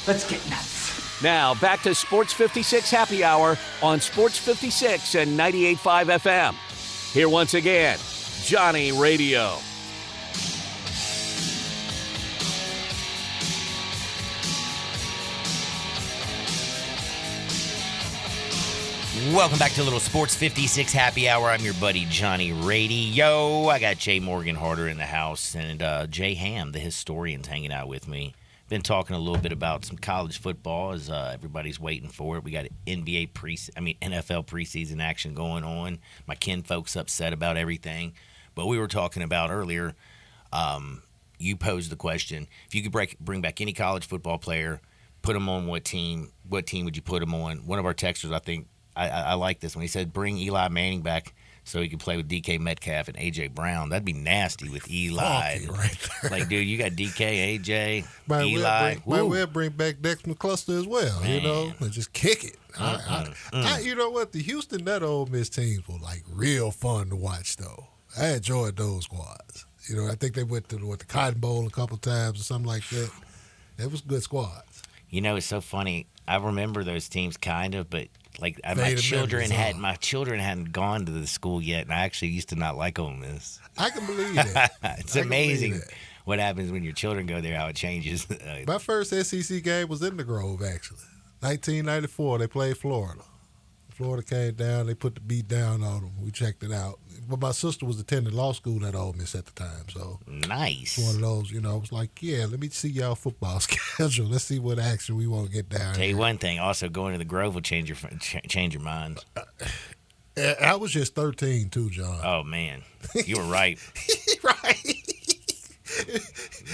let's get nuts. Now, back to Sports 56 Happy Hour on Sports 56 and 98.5 FM. Here once again, Johnny Radio. Welcome back to a little Sports 56 Happy Hour. I'm your buddy Johnny Radio. I got Jay Morgan Harder in the house, and Jay Ham, the historian's hanging out with me. Been talking a little bit about some college football as everybody's waiting for it. We got NFL preseason action going on. My kinfolk's upset about everything, but we were talking about earlier. You posed the question: if you could bring back any college football player, put them on what team? What team would you put them on? One of our texters, I think. I like this one. He said, bring Eli Manning back so he could play with DK Metcalf and A.J. Brown. That'd be nasty with Eli. Right there. Like, dude, you got DK, A.J., Might Eli. we'll bring back Dex McCluster as well, Man. and just kick it. You know what? The Houston, that Ole Miss teams were, like, real fun to watch, though. I enjoyed those squads. I think they went to the Cotton Bowl a couple times or something like that. It was good squads. It's so funny. I remember those teams kind of, but like my children hadn't gone to the school yet, and I actually used to not like Ole Miss. I can believe that. It's amazing what happens when your children go there, how it changes. My first SEC game was in the Grove, actually. 1994, they played Florida. Florida came down, they put the beat down on them. We checked it out. But my sister was attending law school at Ole Miss at the time, so nice. It's one of those, I was like, yeah, let me see y'all football schedule. Let's see what action we want to get down. Tell you one thing, also going to the Grove will change your mind. I was just 13 too, John. Oh man, you were right. Right.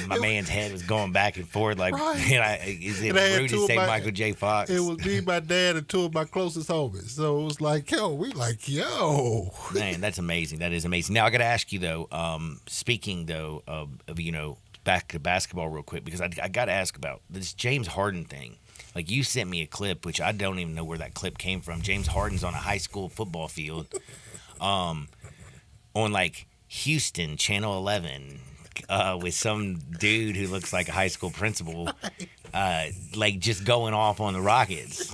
My man's head was going back and forth like, is it rude to say Michael J. Fox? It was me, my dad, and two of my closest homies. So it was like, yo. Man, that's amazing. That is amazing. Now I got to ask you though. Speaking though of back to basketball real quick, because I got to ask about this James Harden thing. Like, you sent me a clip, which I don't even know where that clip came from. James Harden's on a high school football field, on like Houston Channel 11. With some dude who looks like a high school principal, like just going off on the Rockets.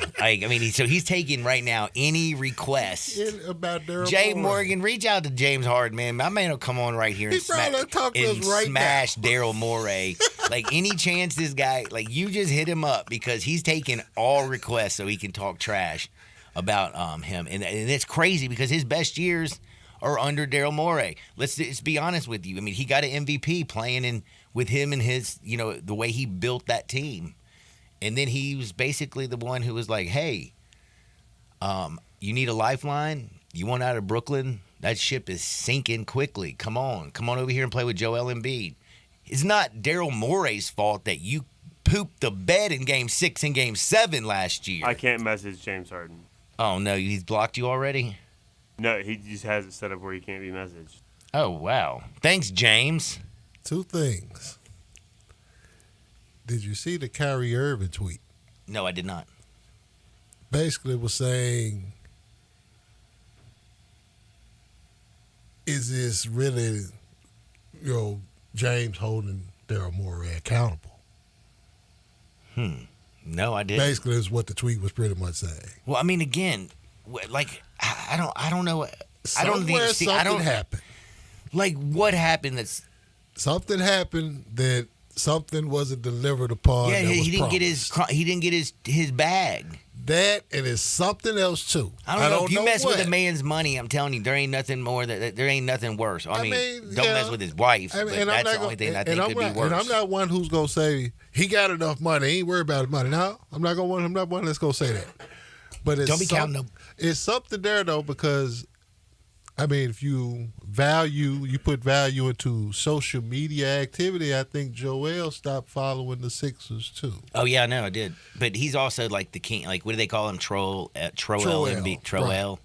So he's taking right now any request. About Daryl Jay Morey. Morgan, reach out to James Harden, man. My man will come on right here and smash Daryl Morey. Like, any chance this guy, like, you just hit him up because he's taking all requests so he can talk trash about him. And it's crazy because his best years are under Daryl Morey. Let's be honest with you. I mean, he got an MVP playing with him and his, the way he built that team. And then he was basically the one who was like, hey, you need a lifeline? You want out of Brooklyn? That ship is sinking quickly. Come on over here and play with Joel Embiid. It's not Daryl Morey's fault that you pooped the bed in Game 6 and Game 7 last year. I can't message James Harden. Oh, no, he's blocked you already? No, he just has it set up where he can't be messaged. Oh, wow. Thanks, James. Two things. Did you see the Kyrie Irving tweet? No, I did not. Basically, it was saying, is this really, James holding Daryl Morey accountable? No, I didn't. Basically, is what the tweet was pretty much saying. Well, I mean, again, like, I don't know. Something happened. Like, what happened? Something happened that something wasn't delivered upon. Yeah, that he was didn't get his bag. That, and it's something else too. I don't know. If you mess with a man's money, I'm telling you, there ain't nothing more there ain't nothing worse. I mean, don't mess with his wife. But that's the only thing I think could be worse. And I'm not one who's gonna say he got enough money. He ain't worried about his money. No, I'm not one that's gonna say that. But don't be counting them. It's something there though, because I mean, if you put value into social media activity, I think Joel stopped following the Sixers too. Oh yeah, I know, I did. But he's also like the king. Like, what do they call him? Troel. Right.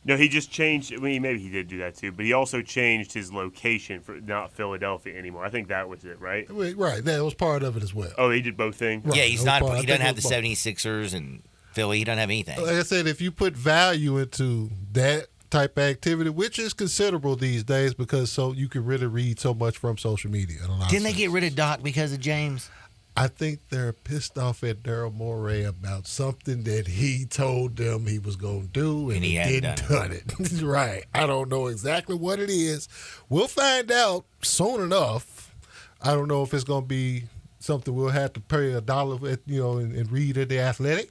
No, he just changed. I mean, maybe he did do that too, but he also changed his location for not Philadelphia anymore. I think that was it, right? Right. That was part of it as well. Oh, he did both things. Right. Yeah, he's not. He doesn't have the 76ers and Philly. He doesn't have anything. Like I said, if you put value into that type of activity, which is considerable these days, because so you can really read so much from social media. Didn't they get rid of Doc because of James? I think they're pissed off at Daryl Morey about something that he told them he was going to do, and he didn't done it. Right. I don't know exactly what it is. We'll find out soon enough. I don't know if it's going to be something we'll have to pay $1 and read in The Athletic,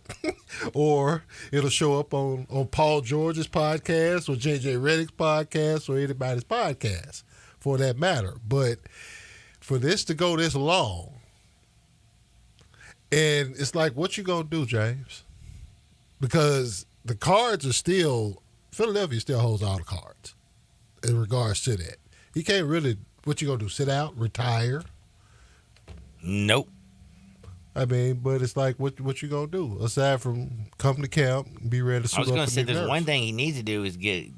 or it'll show up on Paul George's podcast or JJ Redick's podcast or anybody's podcast for that matter. But for this to go this long, and it's like, what you gonna do, James? Because the cards are still, Philadelphia still holds all the cards in regards to that. He can't really, what you gonna do, sit out, retire? Nope. I mean, but it's like, what you gonna do? Aside from come to camp, be ready to suit up. I was gonna say, there's nerves. one thing he needs to do is get,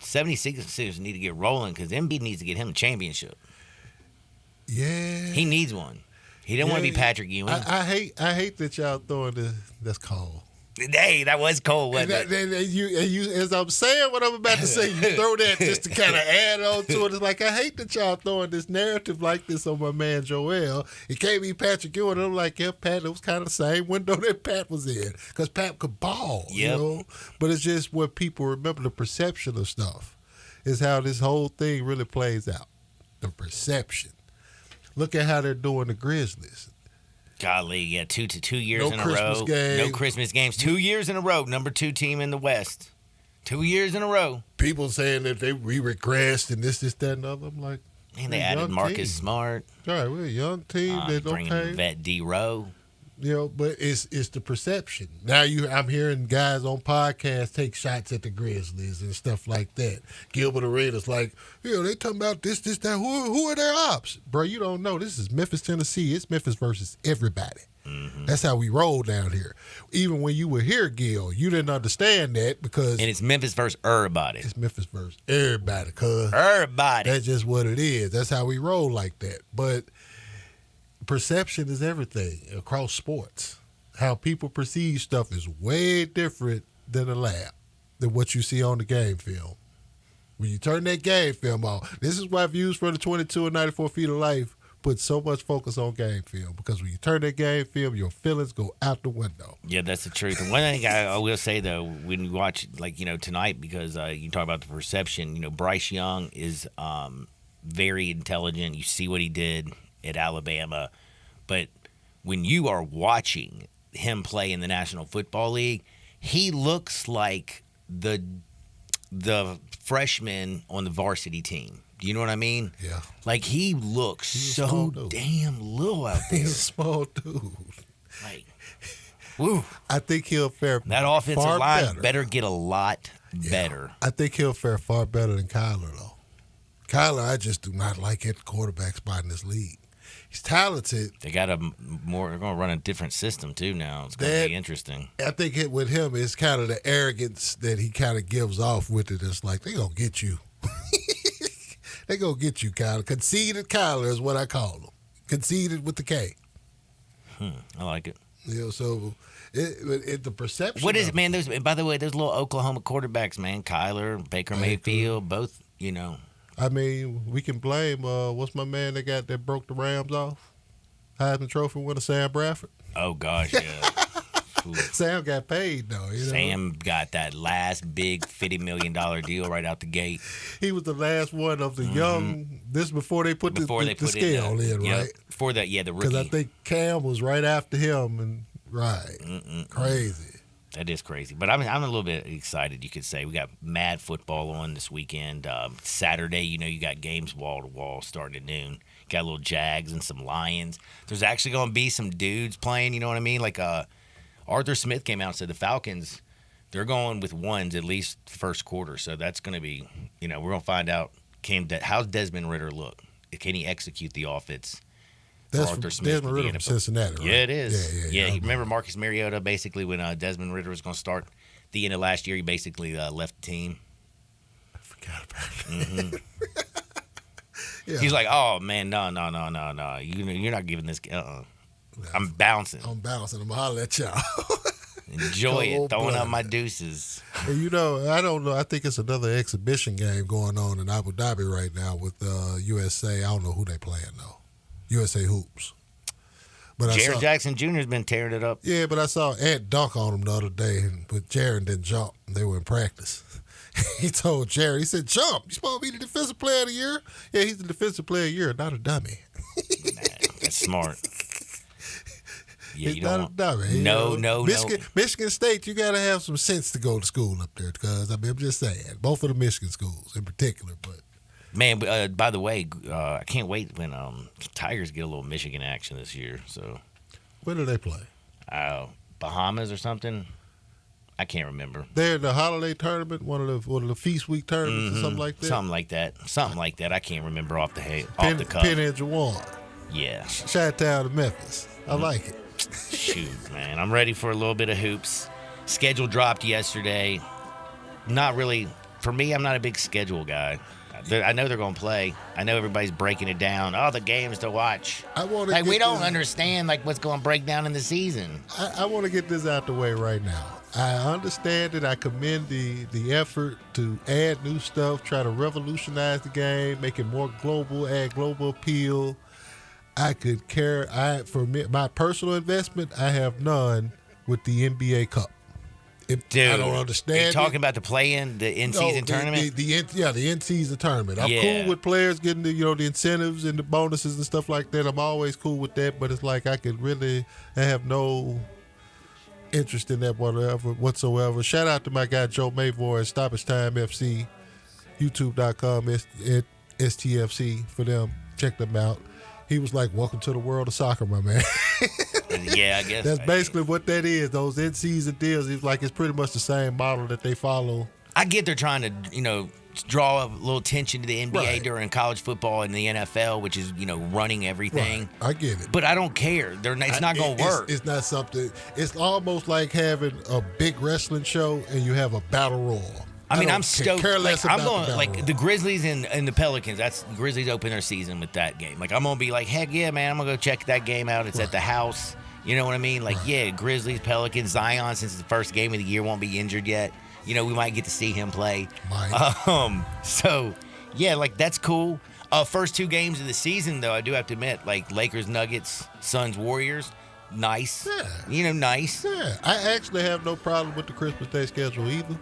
76ers need to get rolling, because Embiid needs to get him a championship. Yeah. He needs one. He didn't want to be Patrick Ewing. I hate that y'all throwing this. That's cold. Hey, that was cold, wasn't it? And you, as I'm saying what I'm about to say, you throw that just to kind of add on to it. It's like, I hate that y'all throwing this narrative like this on my man Joel. It can't be Patrick Ewing. I'm like, yeah, Pat, it was kind of the same window that Pat was in, because Pat could ball, you know? But it's just what people remember, the perception of stuff is how this whole thing really plays out. The perception. Look at how they're doing the Grizzlies. Golly, yeah, 2 years in a Christmas row. game. No Christmas games. 2 years in a row. Number 2 team in the West. 2 years in a row. People saying that we regressed and this, that, and the other. I'm like, and they added Marcus Smart. All right, we're a young team. That's bringing okay. Vet D-Rowe. You know, but it's the perception. Now I'm hearing guys on podcasts take shots at the Grizzlies and stuff like that. Gilbert Arenas like, they talking about this, that. Who are their ops? Bro, you don't know. This is Memphis, Tennessee. It's Memphis versus everybody. Mm-hmm. That's how we roll down here. Even when you were here, Gil, you didn't understand that because... And it's Memphis versus everybody. It's Memphis versus everybody, cuz. Everybody. That's just what it is. That's how we roll like that. But... perception is everything across sports. How people perceive stuff is way different than the lab, than what you see on the game film. When you turn that game film on, this is why Views for the 22 and 94 Feet of Life put so much focus on game film, because when you turn that game film, your feelings go out the window. Yeah, that's the truth. And one thing I will say, though, when you watch, tonight, because you talk about the perception, Bryce Young is very intelligent. You see what he did at Alabama, but when you are watching him play in the National Football League, he looks like the freshman on the varsity team. Do you know what I mean? Yeah. Like, he looks so damn little out there. He's a small dude. Like, woo. I think he'll fare that offensive far line better get a lot better. I think he'll fare far better than Kyler, though. Kyler, I just do not like at the quarterback spot in this league. He's talented. They got they're going to run a different system too now. It's going to be interesting. I think with him, it's kind of the arrogance that he kind of gives off with it. It's like, they going to get you. They going to get you, Kyler. Conceited Kyler is what I call him. Conceited with the K. I like it. So the perception. What is it, man? By the way, those little Oklahoma quarterbacks, man. Kyler, Baker Mayfield, both, I mean, we can blame, what's my man that broke the Rams off? Heisman Trophy winner, Sam Bradford. Oh, gosh, yeah. Sam got paid, though. Sam got that last big $50 million deal right out the gate. He was the last one of the young, this before they put the scale in, right? Before that, the rookie. Because I think Cam was right after him, and crazy. That is crazy. But I'm a little bit excited, you could say. We got mad football on this weekend. Saturday, you got games wall to wall starting at noon. Got a little Jags and some Lions. There's actually going to be some dudes playing, you know what I mean? Like Arthur Smith came out and said the Falcons, they're going with ones at least first quarter. So that's going to be, we're going to find out, how's Desmond Ridder look? Can he execute the offense? That's Arthur Smith Desmond Ridder from Cincinnati, right? Yeah, it is. Yeah. You remember Marcus Mariota, basically, when Desmond Ridder was going to start the end of last year, he basically left the team. I forgot about that. Yeah. He's like, oh, man, no. You're not giving this. I'm bouncing. I'm going to holler at y'all. Enjoy it. Throwing up my deuces. And I don't know. I think it's another exhibition game going on in Abu Dhabi right now with USA. I don't know who they playing, though. USA Hoops. But Jared Jackson Jr. has been tearing it up. Yeah, but I saw Ant dunk on him the other day, but Jared didn't jump. They were in practice. He told Jared, he said, jump. You're supposed to be the defensive player of the year. Yeah, he's the defensive player of the year, not a dummy. That's smart. Yeah, he's not a dummy. No. Michigan State, you got to have some sense to go to school up there because, I mean, I'm just saying, both of the Michigan schools in particular. But man, by the way, I can't wait when Tigers get a little Michigan action this year. So, where do they play? Bahamas or something. I can't remember. They're in the holiday tournament, one of the feast week tournaments or something like that. Something like that. I can't remember off the cuff. Penn Edge One. Yeah. Chi-Town to Memphis. I like it. Shoot, man. I'm ready for a little bit of hoops. Schedule dropped yesterday. Not really. For me, I'm not a big schedule guy. I know they're going to play. I know everybody's breaking it down. Oh, the games to watch. We don't understand what's going to break down in the season. I want to get this out the way right now. I understand it. I commend the effort to add new stuff, try to revolutionize the game, make it more global, add global appeal. I could care. For me, my personal investment, I have none with the NBA Cup. Dude, I don't understand. You're talking about the play-in, the in-season tournament? The in-season tournament. I'm cool with players getting the incentives and the bonuses and stuff like that. I'm always cool with that, but it's like I have no interest in that whatsoever. Shout out to my guy Joe Mavor at Stoppage Time FC, YouTube.com, STFC for them. Check them out. He was like, welcome to the world of soccer, my man. Yeah, I guess. That's basically what that is. Those in-season deals, it's like it's pretty much the same model that they follow. I get they're trying to, draw a little attention to the NBA during college football and the NFL, which is, running everything. Right. I get it. But I don't care. It's not going to work. It's not something. It's almost like having a big wrestling show and you have a battle royal. I mean, I'm stoked. I'm going the Grizzlies and the Pelicans. That's Grizzlies open their season with that game. I'm gonna be like, heck yeah, man! I'm gonna go check that game out. It's at the house. You know what I mean? Yeah, Grizzlies, Pelicans, Zion. Since it's the first game of the year, won't be injured yet. We might get to see him play. So yeah, that's cool. First two games of the season, though, I do have to admit, Lakers, Nuggets, Suns, Warriors. Nice. Yeah. Nice. Yeah. I actually have no problem with the Christmas Day schedule either.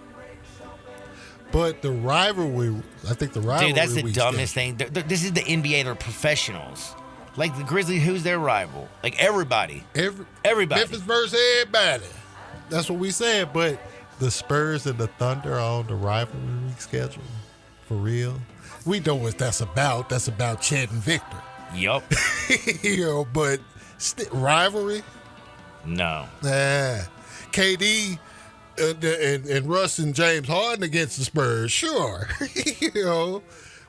But the rivalry, I think the rivalry. Dude, that's the dumbest thing. This is the NBA. They're professionals. The Grizzlies, who's their rival? Everybody. Everybody. Memphis versus everybody. That's what we said. But the Spurs and the Thunder are on the rivalry schedule. For real. We know what that's about. That's about Chet and Victor. Yup. But rivalry? No. KD and Russ and James Harden against the Spurs, sure.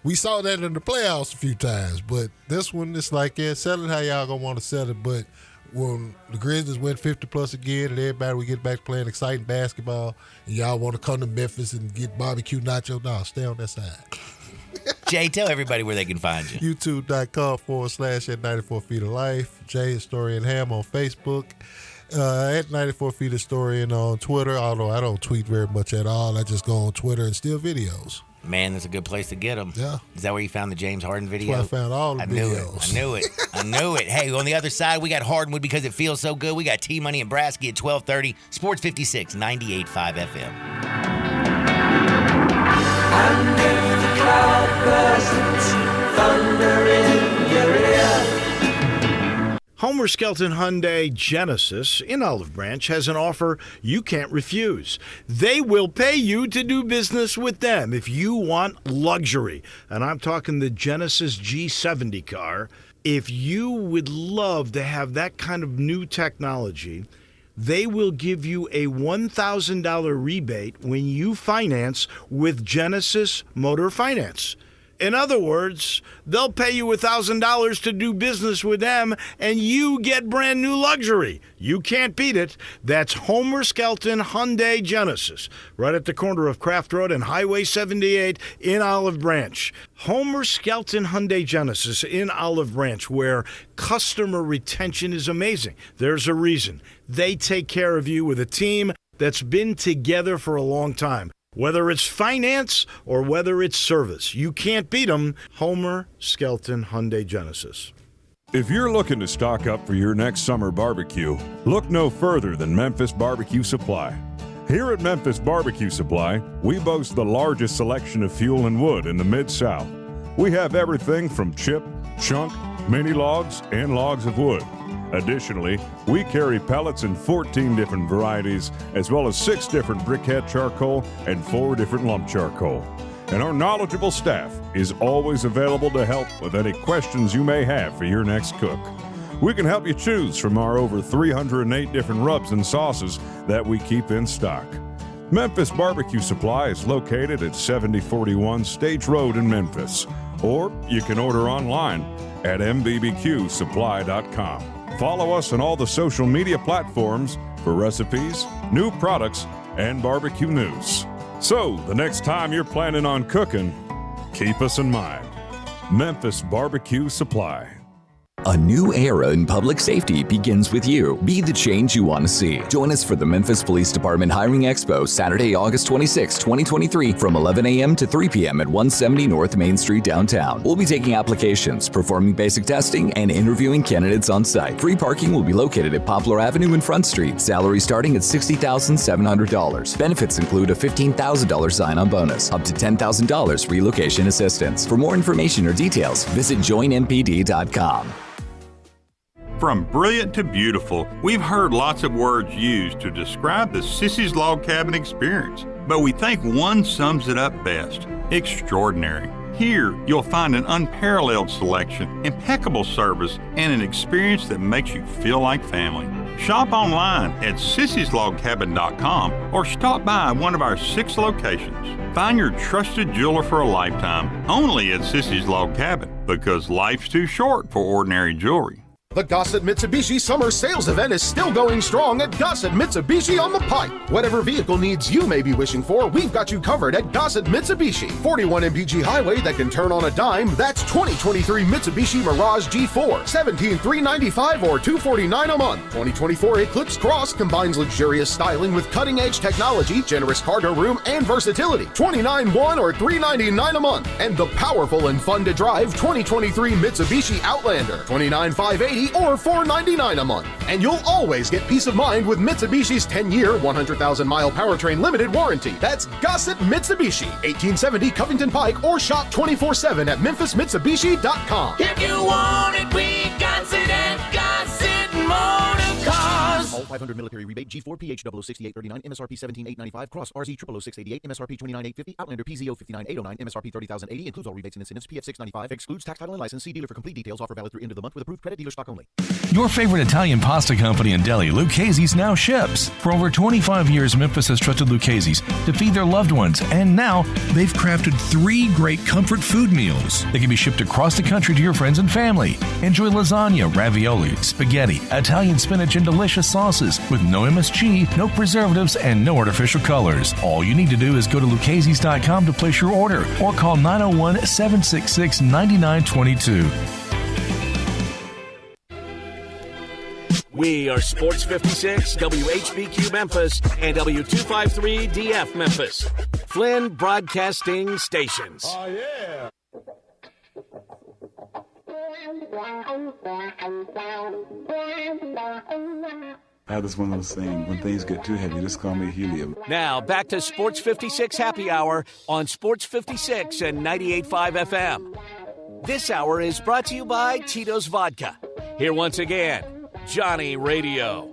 We saw that in the playoffs a few times, but this one, it's sell it how y'all gonna want to sell it. But when the Grizzlies win 50+ again and everybody we get back to playing exciting basketball and y'all want to come to Memphis and get barbecue nacho, no, stay on that side. Jay, tell everybody where they can find you. YouTube.com/at 94 Feet of Life. Jay Historian Ham on Facebook. At 94 Feet Historian on Twitter, although I don't tweet very much at all. I just go on Twitter and steal videos. Man, that's a good place to get them. Yeah. Is that where you found the James Harden video? That's where I found all the videos. I knew it. Hey, on the other side, we got Hardwood because it feels so good. We got T-Money and Brasky at 12:30. Sports 56, 98.5 FM. And if the cloud bursts, thunder in your ear. Homer Skelton Hyundai Genesis in Olive Branch has an offer you can't refuse. They will pay you to do business with them if you want luxury. And I'm talking the Genesis G70 car. If you would love to have that kind of new technology, they will give you a $1,000 rebate when you finance with Genesis Motor Finance. In other words, they'll pay you $1,000 to do business with them, and you get brand new luxury. You can't beat it. That's Homer Skelton Hyundai Genesis, right at the corner of Craft Road and Highway 78 in Olive Branch. Homer Skelton Hyundai Genesis in Olive Branch, where customer retention is amazing. There's a reason. They take care of you with a team that's been together for a long time. Whether it's finance or whether it's service, you can't beat them. Homer Skelton Hyundai Genesis. If you're looking to stock up for your next summer barbecue, look no further than Memphis Barbecue Supply. Here at Memphis Barbecue Supply, we boast the largest selection of fuel and wood in the Mid-South. We have everything from chip, chunk, mini logs, and logs of wood. Additionally, we carry pellets in 14 different varieties, as well as 6 different briquette charcoal and 4 different lump charcoal. And our knowledgeable staff is always available to help with any questions you may have for your next cook. We can help you choose from our over 308 different rubs and sauces that we keep in stock. Memphis Barbecue Supply is located at 7041 Stage Road in Memphis, or you can order online at mbbqsupply.com. Follow us on all the social media platforms for recipes, new products, and barbecue news. So, the next time you're planning on cooking, keep us in mind. Memphis Barbecue Supply. A new era in public safety begins with you. Be the change you want to see. Join us for the Memphis Police Department Hiring Expo, Saturday, August 26, 2023, from 11 a.m. to 3 p.m. at 170 North Main Street downtown. We'll be taking applications, performing basic testing, and interviewing candidates on site. Free parking will be located at Poplar Avenue and Front Street. Salary starting at $60,700. Benefits include a $15,000 sign-on bonus, up to $10,000 relocation assistance. For more information or details, visit joinmpd.com. From brilliant to beautiful, we've heard lots of words used to describe the Sissy's Log Cabin experience, but we think one sums it up best: extraordinary. Here, you'll find an unparalleled selection, impeccable service, and an experience that makes you feel like family. Shop online at sissyslogcabin.com or stop by one of our 6 locations. Find your trusted jeweler for a lifetime only at Sissy's Log Cabin, because life's too short for ordinary jewelry. The Gossett Mitsubishi Summer Sales Event is still going strong at Gossett Mitsubishi on the Pike. Whatever vehicle needs you may be wishing for, we've got you covered at Gossett Mitsubishi. 41 MPG Highway that can turn on a dime, that's 2023 Mitsubishi Mirage G4, $17,395 or $249 a month. 2024 Eclipse Cross combines luxurious styling with cutting-edge technology, generous cargo room, and versatility, $29,100 or $399 a month. And the powerful and fun-to-drive 2023 Mitsubishi Outlander, $29,580 or $499 a month. And you'll always get peace of mind with Mitsubishi's 10-year, 100,000-mile powertrain limited warranty. That's Gossett Mitsubishi, 1870 Covington Pike, or shop 24/7 at memphismitsubishi.com. If you want it, we got it at Gossett Motor Cars. All 500 military rebate, G4 PH 06839, MSRP 17895, Cross RZ 00688, MSRP 29850, Outlander PZO 59809, MSRP 30080, includes all rebates and incentives, PF 695, excludes tax, title, and license. See dealer for complete details. Offer valid through end of the month with approved credit, dealer stock only. Your favorite Italian pasta company in Delhi, Lucchese's, now ships. For over 25 years, Memphis has trusted Lucchese's to feed their loved ones, and now they've crafted 3 great comfort food meals that can be shipped across the country to your friends and family. Enjoy lasagna, ravioli, spaghetti, Italian spinach, and delicious sauces with no MSG, no preservatives, and no artificial colors. All you need to do is go to lucchese's.com to place your order or call 901-766-9922. We are Sports 56, WHBQ Memphis, and W253DF Memphis. Flynn Broadcasting Stations. Oh, yeah. That's one of those things. When things get too heavy, just call me helium. Now, back to Sports 56 Happy Hour on Sports 56 and 98.5 FM. This hour is brought to you by Tito's Vodka. Here once again, Johnny Radio.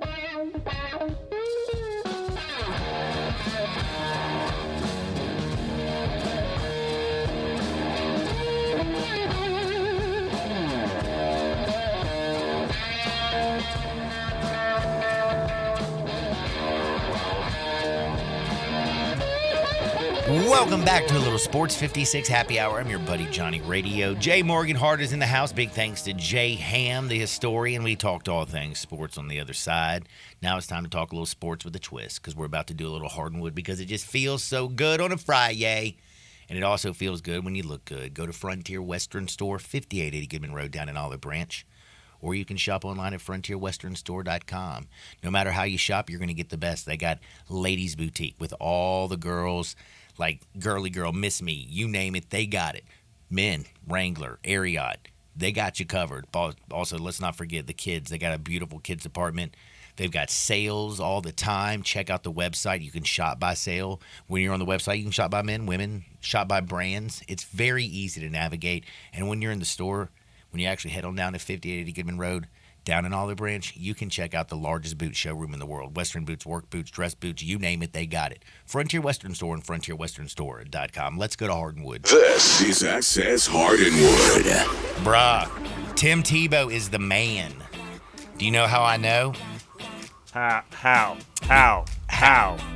Welcome back to a little Sports 56 Happy Hour. I'm your buddy Johnny Radio. Jay Morgan Hart is in the house. Big thanks to Jay Ham, the historian. We talked all things sports on the other side. Now it's time to talk a little sports with a twist, because we're about to do a little Hardwood, because it just feels so good on a Friday. And it also feels good when you look good. Go to Frontier Western Store, 5880 Goodman Road down in Olive Branch. Or you can shop online at frontierwesternstore.com. No matter how you shop, you're going to get the best. They got ladies' boutique with all the girls, like Girly Girl, Miss Me, you name it, they got it. Men, Wrangler, Ariat, they got you covered. Also, let's not forget the kids. They got a beautiful kids department. They've got sales all the time. Check out the website. You can shop by sale. When you're on the website, you can shop by men, women, shop by brands. It's very easy to navigate. And when you're in the store, when you actually head on down to 5880 Goodman Road, down in Olive Branch, you can check out the largest boot showroom in the world. Western boots, work boots, dress boots, you name it, they got it. Frontier Western Store and FrontierWesternStore.com. Let's go to Hardwood. This is Access Hardwood. Bruh, Tim Tebow is the man. Do you know how I know? How?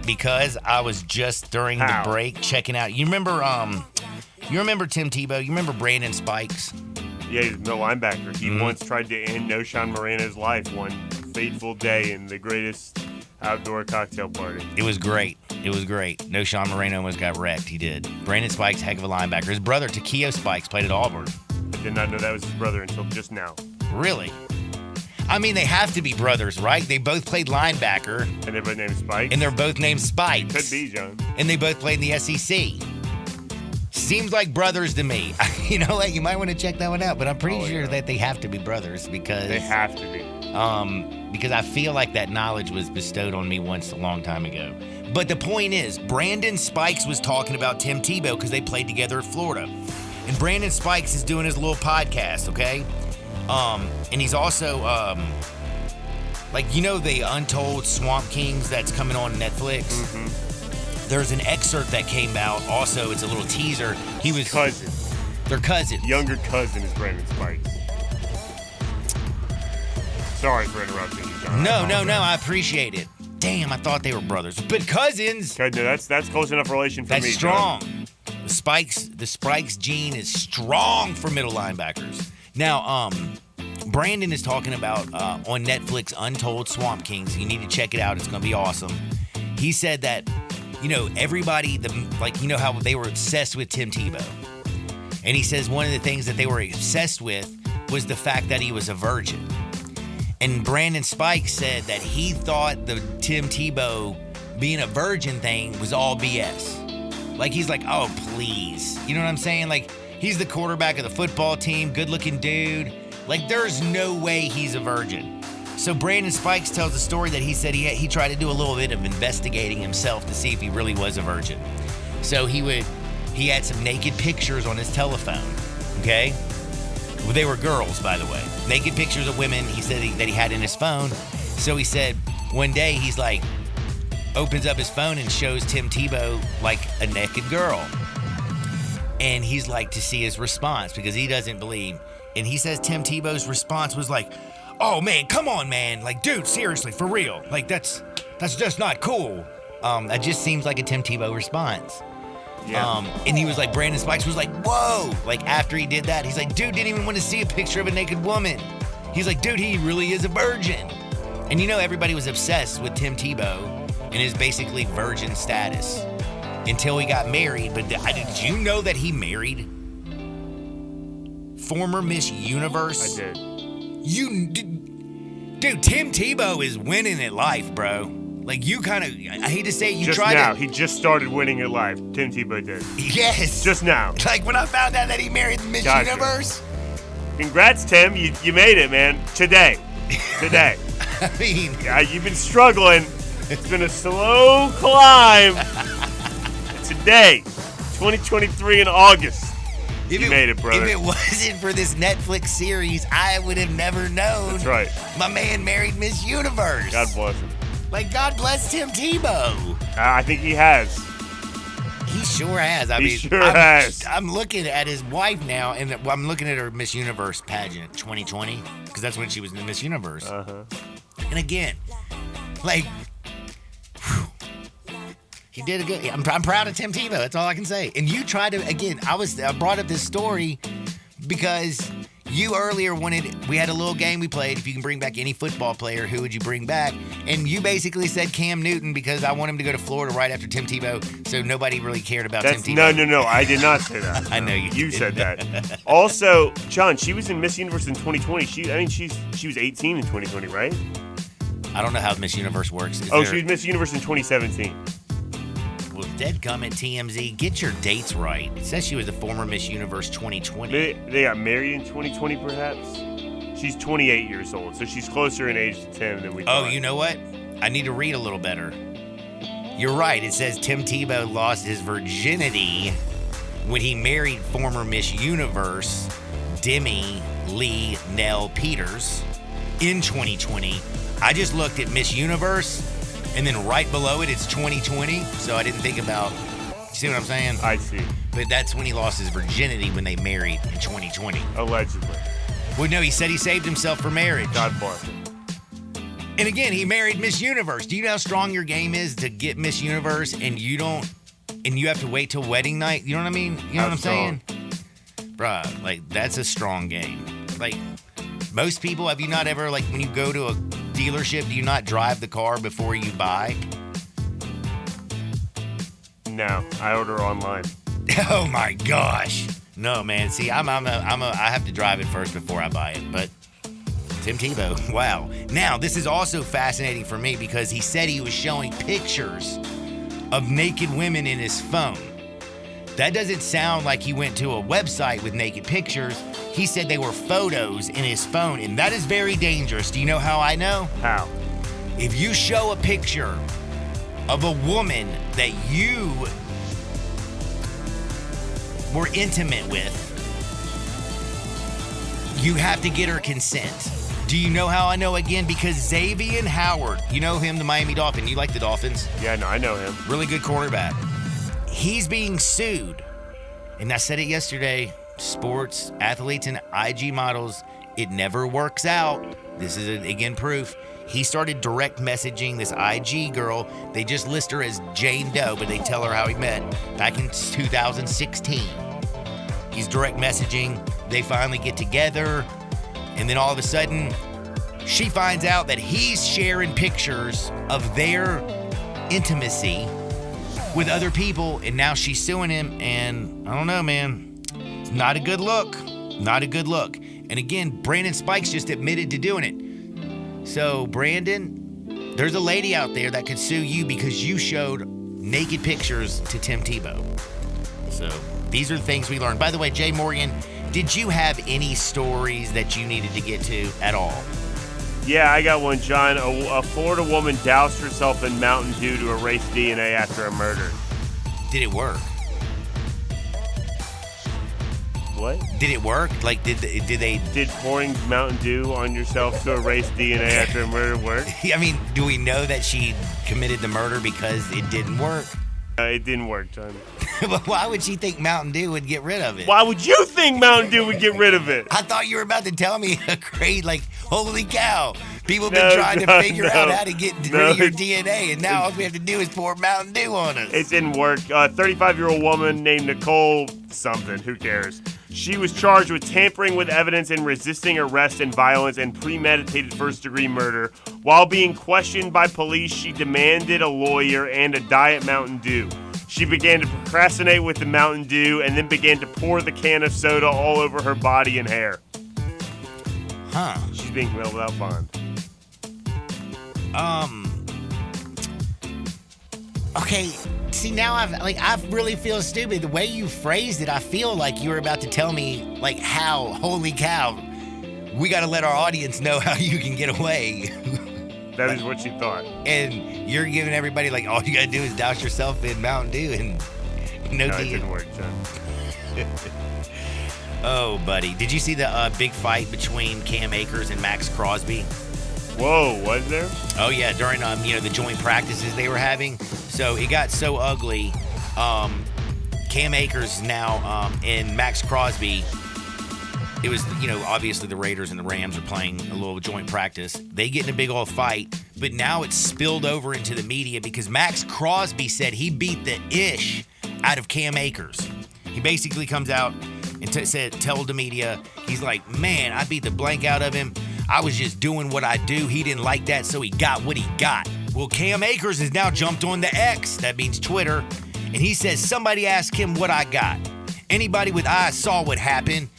Because I was just during the break checking out. You remember Tim Tebow? You remember Brandon Spikes? Yeah, he's no linebacker. He once tried to end Noshan Moreno's life one fateful day in the greatest outdoor cocktail party. It was great. Noshan Moreno almost got wrecked. He did. Brandon Spikes, heck of a linebacker. His brother, Takeo Spikes, played at Auburn. I did not know that was his brother until just now. Really? I mean, they have to be brothers, right? They both played linebacker. And they're both named Spikes? And they're both named Spikes. Could be, John. And they both played in the SEC. Seems like brothers to me. You know what? You might want to check that one out, but I'm pretty sure that they have to be brothers because they have to be. Because I feel like that knowledge was bestowed on me once a long time ago. But the point is, Brandon Spikes was talking about Tim Tebow because they played together at Florida. And Brandon Spikes is doing his little podcast, okay? And he's also, the Untold Swamp Kings that's coming on Netflix? Mm-hmm. There's an excerpt that came out. Also, it's a little teaser. He was cousin. Their cousin. Younger cousin is Brandon Spikes. Sorry for interrupting you, John. No. I appreciate it. Damn, I thought they were brothers, but cousins. No, that's close enough relation for me. That's strong. The Spikes gene is strong for middle linebackers. Now, Brandon is talking about on Netflix Untold Swamp Kings. You need to check it out. It's going to be awesome. He said that, everybody, how they were obsessed with Tim Tebow. And he says one of the things that they were obsessed with was the fact that he was a virgin. And Brandon Spikes said that he thought the Tim Tebow being a virgin thing was all BS. Like, he's like, oh, please. You know what I'm saying? Like, he's the quarterback of the football team, good-looking dude. Like, there's no way he's a virgin. So Brandon Spikes tells the story that he said he tried to do a little bit of investigating himself to see if he really was a virgin. So he had some naked pictures on his telephone, okay? Well, they were girls, by the way. Naked pictures of women he said that he had in his phone. So he said one day he's like, opens up his phone and shows Tim Tebow like a naked girl. And he's like to see his response because he doesn't believe. And he says Tim Tebow's response was like, oh man, come on, man. Like, dude, seriously, for real. Like, that's just not cool. That just seems like a Tim Tebow response. Yeah. And he was like, Brandon Spikes was like, whoa. Like, after he did that, he's like, dude, didn't even want to see a picture of a naked woman. He's like, dude, he really is a virgin. And everybody was obsessed with Tim Tebow and his basically virgin status until he got married. But did you know that he married former Miss Universe? I did. Dude, Tim Tebow is winning at life, bro. Like, you kind of, I hate to say it, just tried now. to. He just started winning at life. Tim Tebow did. Yes. Just now. Like, when I found out that he married the Miss Universe. Congrats, Tim. You made it, man. Today. I mean. Yeah, you've been struggling. It's been a slow climb. Today, 2023 in August. You made it, brother. If it wasn't for this Netflix series, I would have never known. That's right. My man married Miss Universe. God bless him. Like, God bless Tim Tebow. I think he has. He sure has. I'm looking at his wife now, and I'm looking at her Miss Universe pageant 2020, because that's when she was in the Miss Universe. Uh-huh. And again, like, whew, he did a good. I'm proud of Tim Tebow. That's all I can say. And you tried to, again, I brought up this story because you earlier we had a little game we played. If you can bring back any football player, who would you bring back? And you basically said Cam Newton because I want him to go to Florida right after Tim Tebow, so nobody really cared about Tim Tebow. No, I did not say that. I know you did. You said that. Also, John, she was in Miss Universe in 2020. She was 18 in 2020, right? I don't know how Miss Universe works. She was Miss Universe in 2017. Well, deadgummit TMZ, get your dates right. It says she was the former Miss Universe 2020. They got married in 2020, perhaps? She's 28 years old, so she's closer in age to Tim than we thought. Oh, you know what? I need to read a little better. You're right. It says Tim Tebow lost his virginity when he married former Miss Universe Demi Lee Nell Peters in 2020. I just looked at Miss Universe, and then right below it, it's 2020, so I didn't think about, you see what I'm saying? I see. But that's when he lost his virginity, when they married in 2020. Allegedly. Well, no, he said he saved himself for marriage. God bless him. And again, he married Miss Universe. Do you know how strong your game is to get Miss Universe and you have to wait till wedding night? You know what I mean? You know what I'm saying? Bruh, like, that's a strong game. Like, most people, have you not ever, like, when you go to a dealership, do you not drive the car before you buy? No, I order online. Oh my gosh. No, man. See, I have to drive it first before I buy it. But Tim Tebow, wow. Now, this is also fascinating for me because he said he was showing pictures of naked women in his phone. That doesn't sound like he went to a website with naked pictures. He said they were photos in his phone, and that is very dangerous. Do you know how I know? How? If you show a picture of a woman that you were intimate with, you have to get her consent. Do you know how I know again? Because Xavier Howard, you know him, the Miami Dolphin. You like the Dolphins? Yeah, no, I know him. Really good quarterback. He's being sued. And I said it yesterday. Sports, athletes, and IG models, it never works out. This is, again, proof. He started direct messaging this IG girl. They just list her as Jane Doe, but they tell her how he met back in 2016. He's direct messaging. They finally get together. And then all of a sudden, she finds out that he's sharing pictures of their intimacy with other people. And now she's suing him. And I don't know, man. It's not a good look. Not a good look. And again, Brandon Spikes just admitted to doing it. So, Brandon, there's a lady out there that could sue you because you showed naked pictures to Tim Tebow. So, these are the things we learned. By the way, Jay Morgan, did you have any stories that you needed to get to at all? Yeah, I got one, John. A Florida woman doused herself in Mountain Dew to erase DNA after a murder. Did it work? What? Did it work? Like, did they... Did pouring Mountain Dew on yourself to erase DNA after a murder work? I mean, do we know that she committed the murder because it didn't work? It didn't work, John. But why would she think Mountain Dew would get rid of it? Why would you think Mountain Dew would get rid of it? I thought you were about to tell me a great, like, holy cow. People have been trying to figure out how to get rid of your DNA, and now all we have to do is pour Mountain Dew on us. It didn't work. A 35-year-old woman named Nicole something, who cares? She was charged with tampering with evidence and resisting arrest and violence and premeditated first-degree murder. While being questioned by police, she demanded a lawyer and a Diet Mountain Dew. She began to procrastinate with the Mountain Dew and then began to pour the can of soda all over her body and hair. Huh. She's being held without bond. Okay, see, now I really feel stupid. The way you phrased it, I feel like you were about to tell me, like, how, holy cow, we got to let our audience know how you can get away. That is what she thought. And you're giving everybody, like, all you got to do is douse yourself in Mountain Dew and no it didn't work, John. Oh, buddy. Did you see the big fight between Cam Akers and Max Crosby? Whoa, was there? Oh, yeah, during, the joint practices they were having. So it got so ugly. Cam Akers now and Max Crosby, it was, obviously the Raiders and the Rams are playing a little joint practice. They get in a big old fight, but now it's spilled over into the media because Max Crosby said he beat the ish out of Cam Akers. He basically comes out and told the media, he's like, man, I beat the blank out of him. I was just doing what I do. He didn't like that, so he got what he got. Well, Cam Akers has now jumped on the X, that means Twitter, and he says, somebody asked him what I got. Anybody with eyes saw what happened.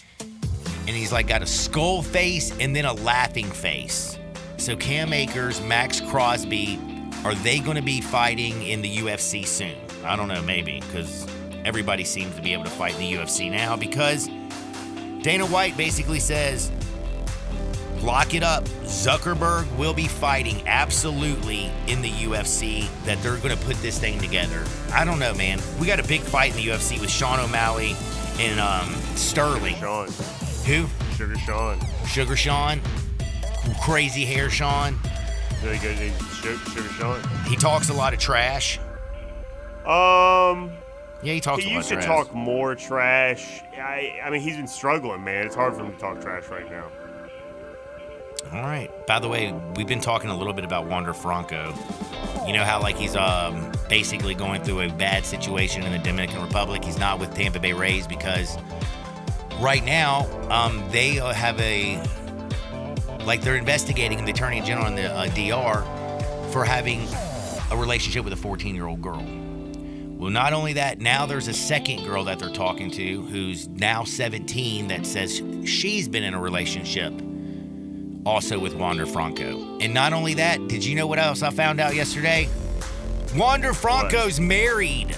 And he's like got a skull face and then a laughing face. So Cam Akers, Max Crosby, are they going to be fighting in the UFC soon? I don't know, maybe, because everybody seems to be able to fight in the UFC now because Dana White basically says, lock it up. Zuckerberg will be fighting absolutely in the UFC, that they're going to put this thing together. I don't know, man. We got a big fight in the UFC with Sean O'Malley and Sterling. Sean. Who? Sugar Sean. Sugar Sean. Crazy hair Sean. There you go, Sugar Sean. He talks a lot of trash. Yeah, he talks a lot of trash. He used to talk more trash. I mean, he's been struggling, man. It's hard for him to talk trash right now. All right. By the way, we've been talking a little bit about Wander Franco. You know how, like, he's basically going through a bad situation in the Dominican Republic. He's not with Tampa Bay Rays because right now they have they're investigating the Attorney General in the DR for having a relationship with a 14-year-old girl. Well, not only that, now there's a second girl that they're talking to who's now 17 that says she's been in a relationship also with Wander Franco. And not only that, did you know what else I found out yesterday? Wander Franco's married.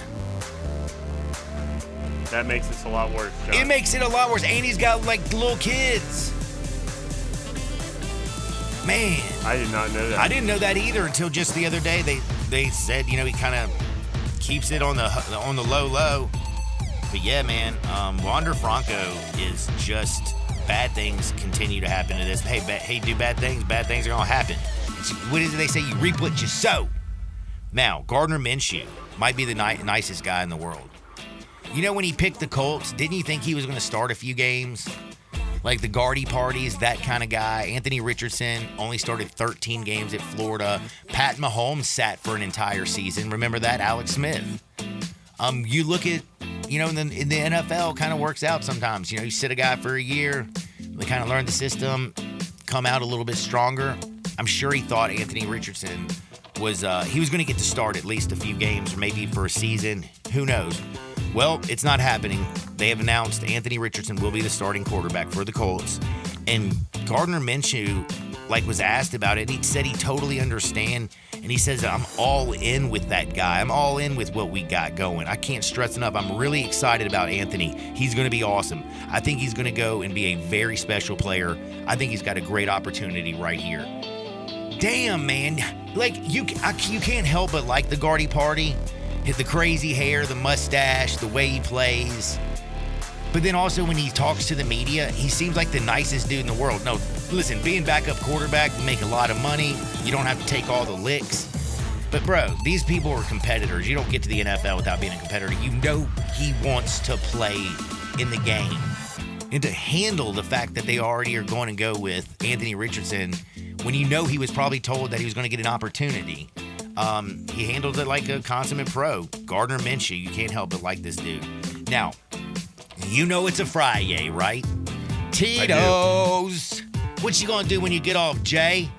That makes this a lot worse, John. It makes it a lot worse. And he's got, like, little kids. Man. I did not know that. I didn't know that either until just the other day. They said, you know, he kind of keeps it on the low. But yeah, man, Wander Franco is just, bad things continue to happen to this. Hey, do bad things are gonna happen. What is it they say? You reap what you sow. Now, Gardner Minshew might be the nicest guy in the world. You know, when he picked the Colts, didn't you think he was going to start a few games? Like the Gardy parties, that kind of guy. Anthony Richardson only started 13 games at Florida. Pat Mahomes sat for an entire season. Remember that? Alex Smith. You look at, you know, in the NFL, kind of works out sometimes. You know, you sit a guy for a year, they kind of learn the system, come out a little bit stronger. I'm sure he thought Anthony Richardson was he was going to get to start at least a few games or maybe for a season. Who knows? Well, it's not happening. They have announced Anthony Richardson will be the starting quarterback for the Colts. And Gardner Minshew, was asked about it. He said he totally understands. And he says, I'm all in with that guy. I'm all in with what we got going. I can't stress enough. I'm really excited about Anthony. He's going to be awesome. I think he's going to go and be a very special player. I think he's got a great opportunity right here. Damn, man. You can't help but like the Gardy party. The crazy hair, the mustache, the way he plays. But then also when he talks to the media, he seems like the nicest dude in the world. No, listen, being backup quarterback, you make a lot of money. You don't have to take all the licks. But, bro, these people are competitors. You don't get to the NFL without being a competitor. You know he wants to play in the game. And to handle the fact that they already are going to go with Anthony Richardson when you know he was probably told that he was going to get an opportunity. He handled it like a consummate pro. Gardner Minshew, you can't help but like this dude. Now, you know it's a Friday, right? Tito's. What you gonna do when you get off, Jay?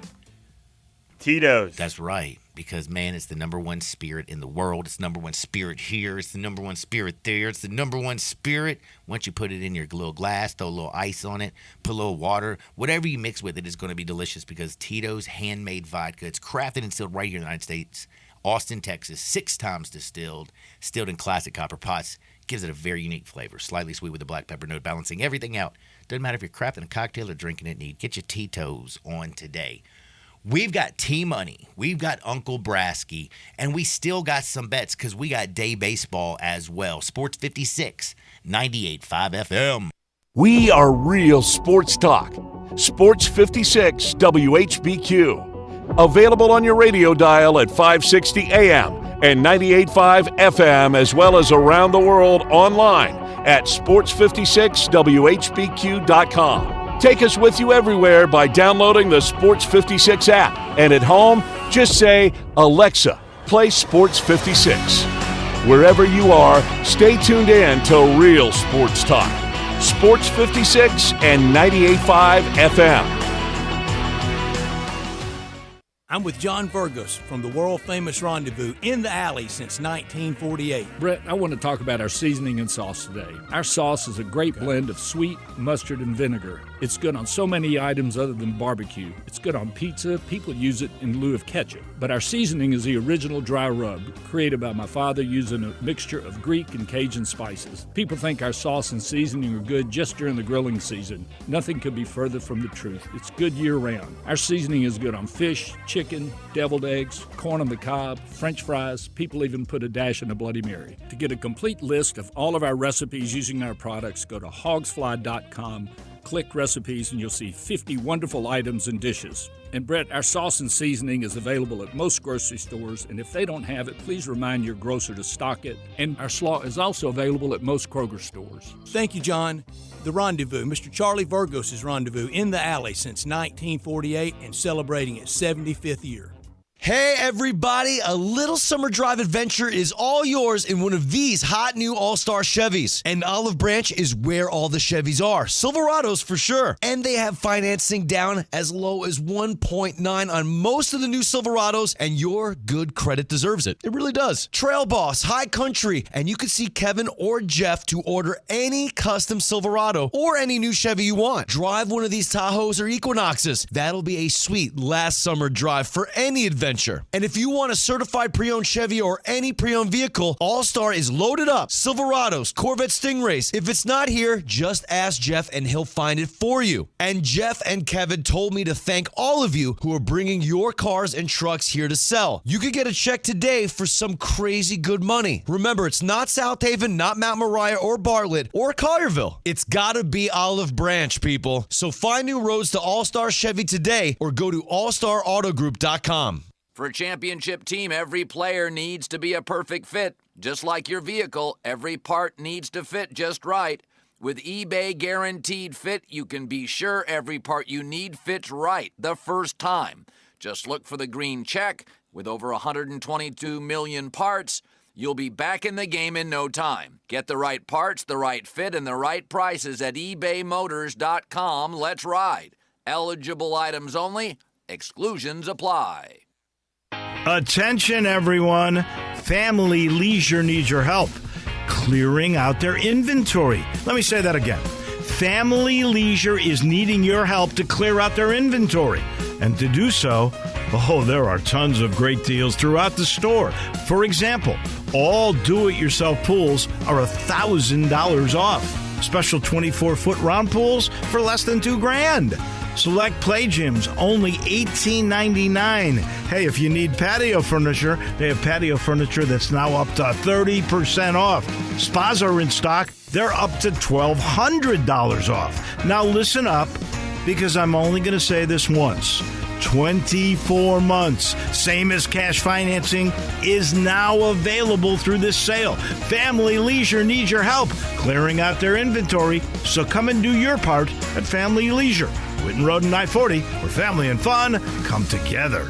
Tito's. That's right. Because, man, it's the number one spirit in the world. It's the number one spirit here. It's the number one spirit there. It's the number one spirit. Once you put it in your little glass, throw a little ice on it, put a little water, whatever you mix with it is going to be delicious because Tito's handmade vodka. It's crafted and distilled right here in the United States. Austin, Texas, 6 times distilled in classic copper pots. Gives it a very unique flavor. Slightly sweet with a black pepper note, balancing everything out. Doesn't matter if you're crafting a cocktail or drinking it neat. Get your Tito's on today. We've got T-Money, we've got Uncle Brasky, and we still got some bets because we got day baseball as well. Sports 56, 98.5 FM. We are real sports talk. Sports 56 WHBQ. Available on your radio dial at 560 AM and 98.5 FM, as well as around the world online at sports56whbq.com. Take us with you everywhere by downloading the Sports 56 app. And at home, just say, Alexa, play Sports 56. Wherever you are, stay tuned in to Real Sports Talk. Sports 56 and 98.5 FM. I'm with John Burgos from the world-famous Rendezvous in the Alley since 1948. Brett, I want to talk about our seasoning and sauce today. Our sauce is a great blend of sweet, mustard, and vinegar. It's good on so many items other than barbecue. It's good on pizza. People use it in lieu of ketchup. But our seasoning is the original dry rub, created by my father using a mixture of Greek and Cajun spices. People think our sauce and seasoning are good just during the grilling season. Nothing could be further from the truth. It's good year-round. Our seasoning is good on fish, chicken, deviled eggs, corn on the cob, French fries. People even put a dash in a Bloody Mary. To get a complete list of all of our recipes using our products, go to hogsfly.com, click recipes, and you'll see 50 wonderful items and dishes. And Brett, our sauce and seasoning is available at most grocery stores, and if they don't have it, please remind your grocer to stock it. And our slaw is also available at most Kroger stores. Thank you, John. The Rendezvous, Mr. Charlie Burgos' Rendezvous in the Alley since 1948 and celebrating its 75th year. Hey everybody, a little summer drive adventure is all yours in one of these hot new All-Star Chevys. And Olive Branch is where all the Chevys are. Silverados for sure. And they have financing down as low as 1.9 on most of the new Silverados, and your good credit deserves it. It really does. Trail Boss, High Country, and you can see Kevin or Jeff to order any custom Silverado or any new Chevy you want. Drive one of these Tahoes or Equinoxes. That'll be a sweet last summer drive for any adventure. And if you want a certified pre-owned Chevy or any pre-owned vehicle, All-Star is loaded up. Silverados, Corvette Stingrays. If it's not here, just ask Jeff and he'll find it for you. And Jeff and Kevin told me to thank all of you who are bringing your cars and trucks here to sell. You could get a check today for some crazy good money. Remember, it's not South Haven, not Mount Moriah or Bartlett or Collierville. It's gotta be Olive Branch, people. So find new roads to All-Star Chevy today or go to allstarautogroup.com. For a championship team, every player needs to be a perfect fit. Just like your vehicle, every part needs to fit just right. With eBay Guaranteed Fit, you can be sure every part you need fits right the first time. Just look for the green check. With over 122 million parts, you'll be back in the game in no time. Get the right parts, the right fit, and the right prices at ebaymotors.com. Let's ride. Eligible items only. Exclusions apply. Attention, everyone. Family Leisure needs your help clearing out their inventory. Let me say that again. Family Leisure is needing your help to clear out their inventory. And to do so, there are tons of great deals throughout the store. For example, all do-it-yourself pools are $1,000 off. Special 24-foot round pools for less than $2,000. Select play gyms, only $18.99. Hey, if you need patio furniture, they have patio furniture that's now up to 30% off. Spas are in stock. They're up to $1,200 off. Now listen up, because I'm only going to say this once. 24 months, same as cash financing, is now available through this sale. Family Leisure needs your help clearing out their inventory, so come and do your part at Family Leisure. Whitten Road and I-40, where family and fun come together.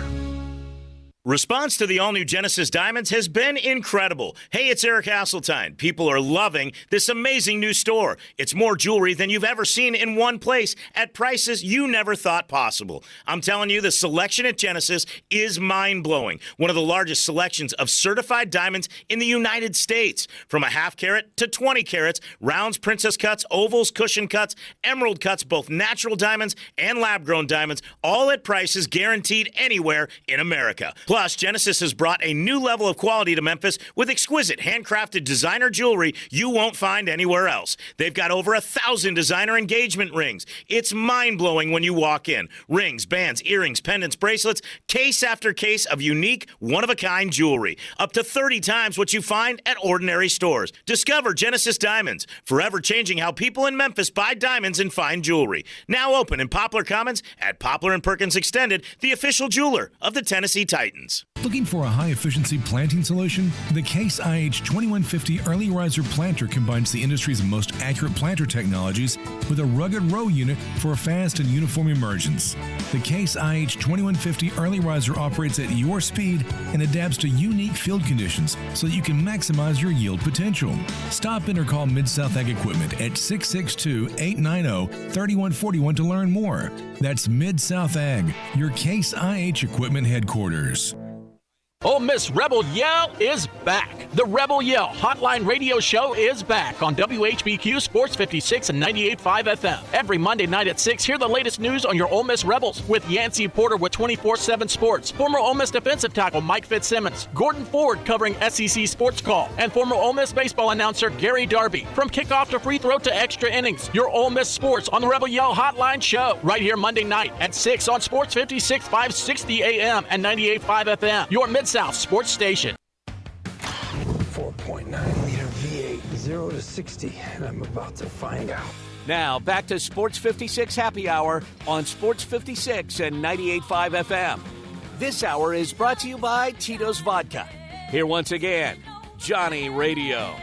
Response to the all-new Genesis Diamonds has been incredible. Hey, it's Eric Hasseltine. People are loving this amazing new store. It's more jewelry than you've ever seen in one place at prices you never thought possible. I'm telling you, the selection at Genesis is mind-blowing. One of the largest selections of certified diamonds in the United States. From a half carat to 20 carats, rounds, princess cuts, ovals, cushion cuts, emerald cuts, both natural diamonds and lab-grown diamonds, all at prices guaranteed anywhere in America. Plus, Genesis has brought a new level of quality to Memphis with exquisite handcrafted designer jewelry you won't find anywhere else. They've got over 1,000 designer engagement rings. It's mind-blowing when you walk in. Rings, bands, earrings, pendants, bracelets, case after case of unique, one-of-a-kind jewelry. Up to 30 times what you find at ordinary stores. Discover Genesis Diamonds, forever changing how people in Memphis buy diamonds and fine jewelry. Now open in Poplar Commons at Poplar & Perkins Extended, the official jeweler of the Tennessee Titans. Looking for a high-efficiency planting solution? The Case IH 2150 Early Riser Planter combines the industry's most accurate planter technologies with a rugged row unit for fast and uniform emergence. The Case IH 2150 Early Riser operates at your speed and adapts to unique field conditions so that you can maximize your yield potential. Stop in or call Mid-South Ag Equipment at 662-890-3141 to learn more. That's Mid-South Ag, your Case IH Equipment headquarters. Ole Miss Rebel Yell is back. The Rebel Yell Hotline Radio Show is back on WHBQ Sports 56 and 98.5 FM. Every Monday night at 6, hear the latest news on your Ole Miss Rebels with Yancey Porter with 24/7 Sports, former Ole Miss defensive tackle Mike Fitzsimmons, Gordon Ford covering SEC Sports Call, and former Ole Miss baseball announcer Gary Darby. From kickoff to free throw to extra innings, your Ole Miss Sports on the Rebel Yell Hotline Show right here Monday night at 6 on Sports 56, 560 AM and 98.5 FM. Your Mid-South Sports Station. 4.9 liter V8, 0 to 60, and I'm about to find out. Now, back to Sports 56 Happy Hour on Sports 56 and 98.5 FM. This hour is brought to you by Tito's Vodka. Here once again, Johnny Radio.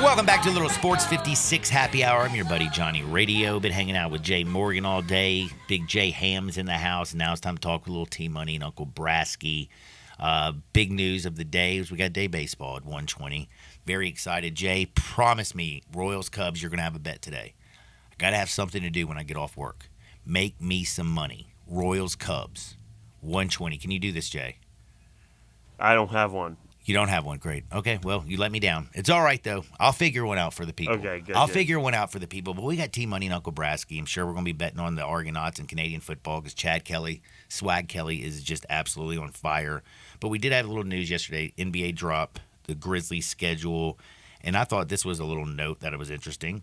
Welcome back to a little Sports 56 Happy Hour. I'm your buddy Johnny Radio. Been hanging out with Jay Morgan all day. Big Jay Ham's in the house. Now it's time to talk with little T-Money and Uncle Brasky. Big news of the day is we got day baseball at 1:20. Very excited. Jay, promise me, Royals Cubs, you're going to have a bet today. I got to have something to do when I get off work. Make me some money. Royals Cubs, 1:20. Can you do this, Jay? I don't have one. You don't have one. Great. Okay, well, you let me down. It's all right, though. I'll figure one out for the people. Okay, good. I'll figure one out for the people. But we got T-Money and Uncle Brasky. I'm sure we're going to be betting on the Argonauts and Canadian football because Chad Kelly, Swag Kelly, is just absolutely on fire. But we did have a little news yesterday. NBA drop, the Grizzlies schedule. And I thought this was a little note that it was interesting.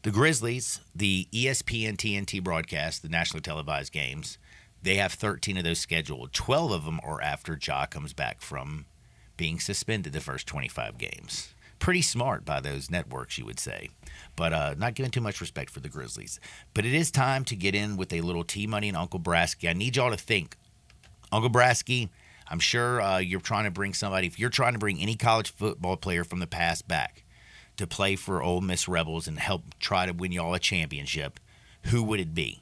The Grizzlies, the ESPN TNT broadcast, the nationally televised games, they have 13 of those scheduled. 12 of them are after Ja comes back from being suspended the first 25 games. Pretty smart by those networks, you would say. But not giving too much respect for the Grizzlies. But it is time to get in with a little T-Money and Uncle Brasky. I need y'all to think. Uncle Brasky, I'm sure you're trying to bring somebody. If you're trying to bring any college football player from the past back to play for Ole Miss Rebels and help try to win y'all a championship, who would it be?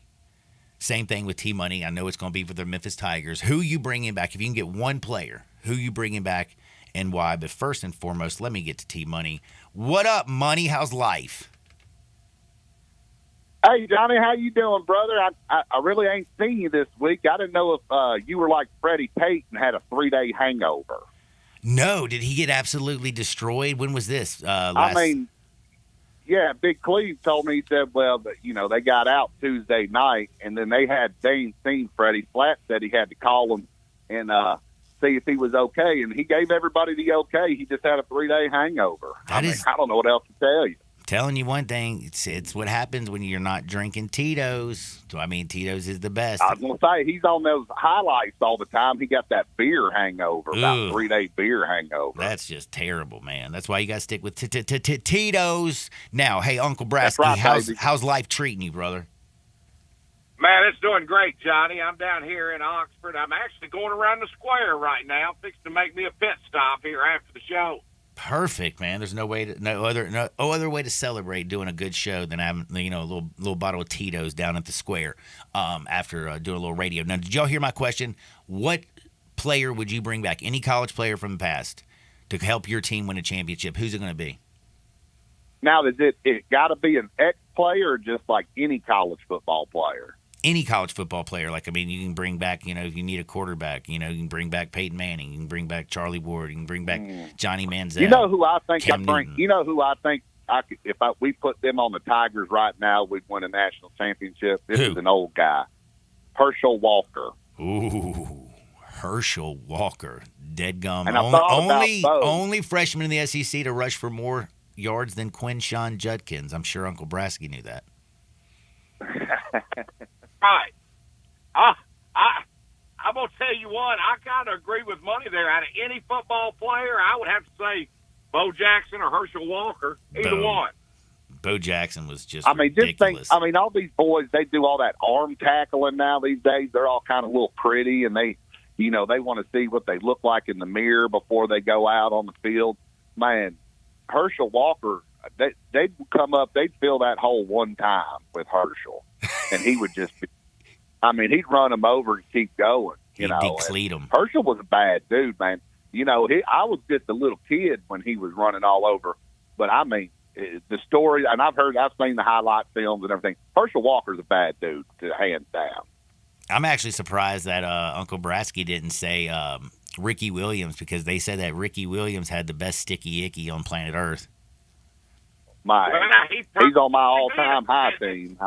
Same thing with T-Money. I know it's going to be for the Memphis Tigers. Who you bringing back? If you can get one player, who you bringing back and why? But first and foremost, let me get to T-Money. What up, Money? How's life? Hey, Johnny, how you doing, brother? I really ain't seen you this week. I didn't know if you were like Freddie Payton, had a 3-day hangover. No, did he get absolutely destroyed? When was this? I mean, yeah, Big Cleve told me, he said, well, they got out Tuesday night, and then they ain't seen Freddie. Flat said he had to call him and see if he was okay, and he gave everybody the okay. He just had a 3-day hangover. I don't know what else to tell you. Telling you one thing, it's what happens when you're not drinking Tito's. So, I mean, Tito's is the best. I was going to say, he's on those highlights all the time. He got that beer hangover, about 3-day beer hangover. That's just terrible, man. That's why you got to stick with Tito's. Now, hey, Uncle Brasky, how's life treating you, brother? Man, it's doing great, Johnny. I'm down here in Oxford. I'm actually going around the square right now, fixing to make me a pit stop here after the show. Perfect, man. There's no other way to celebrate doing a good show than having a little bottle of Tito's down at the square after doing a little radio. Now, did y'all hear my question? What player would you bring back? Any college player from the past to help your team win a championship? Who's it going to be? Now, is it got to be an ex-player or just like any college football player? Any college football player. Like, I mean, you can bring back, if you need a quarterback, you can bring back Peyton Manning. You can bring back Charlie Ward. You can bring back Johnny Manziel. You know who I think Cam I bring? Newton. You know who I think I could, we put them on the Tigers right now, we'd win a national championship. This is an old guy, Herschel Walker. Ooh, Herschel Walker, dead gum. And I thought about both. Only freshman in the SEC to rush for more yards than Quinshawn Judkins. I'm sure Uncle Brasky knew that. Right. I'm going to tell you what, I kind of agree with Money there. Out of any football player, I would have to say Bo Jackson or Herschel Walker, either one. Bo Jackson was just ridiculous. Just think, all these boys, they do all that arm tackling now these days. They're all kind of a little pretty, and they want to see what they look like in the mirror before they go out on the field. Man, Herschel Walker, they'd come up, they'd fill that hole one time with Herschel, and he would just he'd run them over and keep going. He'd decleat them. Herschel was a bad dude, man. I was just a little kid when he was running all over, but the story, and I've seen the highlight films and everything. Herschel Walker's a bad dude, hands down. I'm actually surprised that Uncle Brasky didn't say Ricky Williams, because they said that Ricky Williams had the best sticky icky on planet Earth. He's on my all-time high team.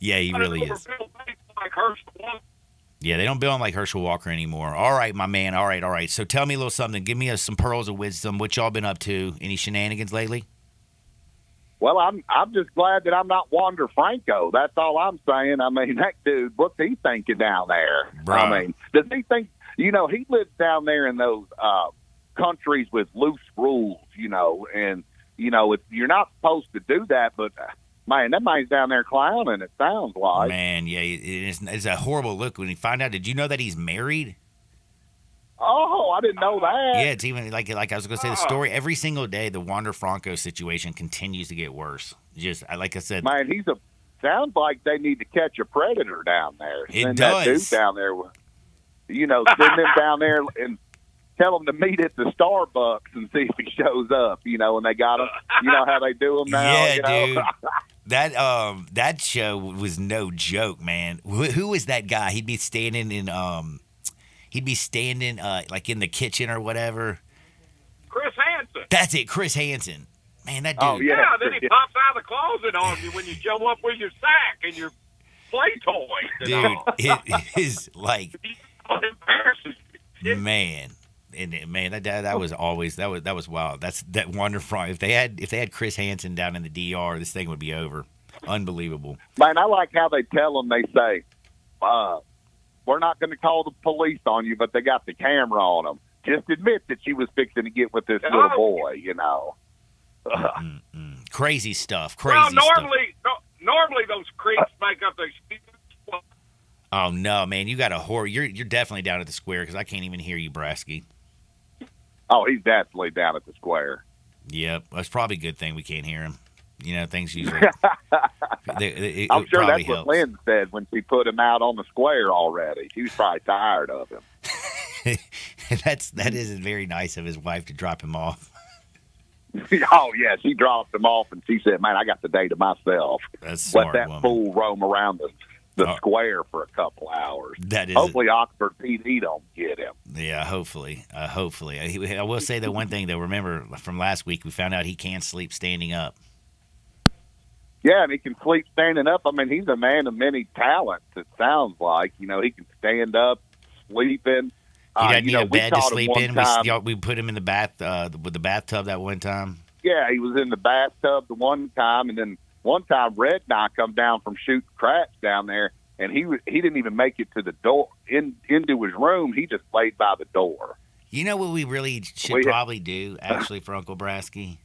Yeah, he really is. Yeah, they don't bill him like Herschel Walker anymore. All right, my man. All right. So tell me a little something. Give me some pearls of wisdom. What y'all been up to? Any shenanigans lately? Well, I'm just glad that I'm not Wander Franco. That's all I'm saying. That dude, what's he thinking down there? Bro. Does he think, he lives down there in those countries with loose rules, and, if you're not supposed to do that, but, man, that man's down there clowning, it sounds like. Man, yeah, it's a horrible look when you find out. Did you know that he's married? Oh, I didn't know that. Yeah, it's even like I was going to say, the story every single day, the Wander Franco situation continues to get worse. Just like I said, man, sounds like they need to catch a predator down there. It does. That dude down there, send them down there and tell them to meet at the Starbucks and see if he shows up. And they got him. You know how they do them now. Yeah, dude. That show was no joke, man. Who was that guy? He'd be standing like in the kitchen or whatever. Chris Hansen. That's it, Chris Hansen. Man, that dude. Oh, yeah. Then he pops out of the closet on you when you show up with your sack and your play toys. Dude, it is like, man. And man, that was always that was wild. That's that wonderful. If they had Chris Hansen down in the DR, this thing would be over. Unbelievable. Man, I like how they tell them. They say, "We're not going to call the police on you, but they got the camera on them. Just admit that you was fixing to get with this little boy." Crazy stuff. Normally those creeps make up their excuses. Oh no, man! You got a horror. You're definitely down at the square because I can't even hear you, Brasky. Oh, he's definitely down at the square. Yep, that's probably a good thing we can't hear him. Things usually. I'm sure that's what Lynn said when she put him out on the square already. She was probably tired of him. that is very nice of his wife to drop him off. Oh yeah, she dropped him off and she said, "Man, I got the day to myself. That's smart, let that woman. Fool roam around the square for a couple hours." That is hopefully Oxford PD don't get him. Yeah, hopefully. I will say that one thing though. Remember from last week, we found out he can sleep standing up. Yeah, and he can sleep standing up. He's a man of many talents. It sounds like he can stand up, sleeping. He doesn't need a bed to sleep in. We put him in the bath with the bathtub that one time. Yeah, he was in the bathtub the one time, and then one time Red and I come down from shooting craps down there, and he didn't even make it to the door into his room. He just laid by the door. You know what we really should probably do actually for Uncle Brasky?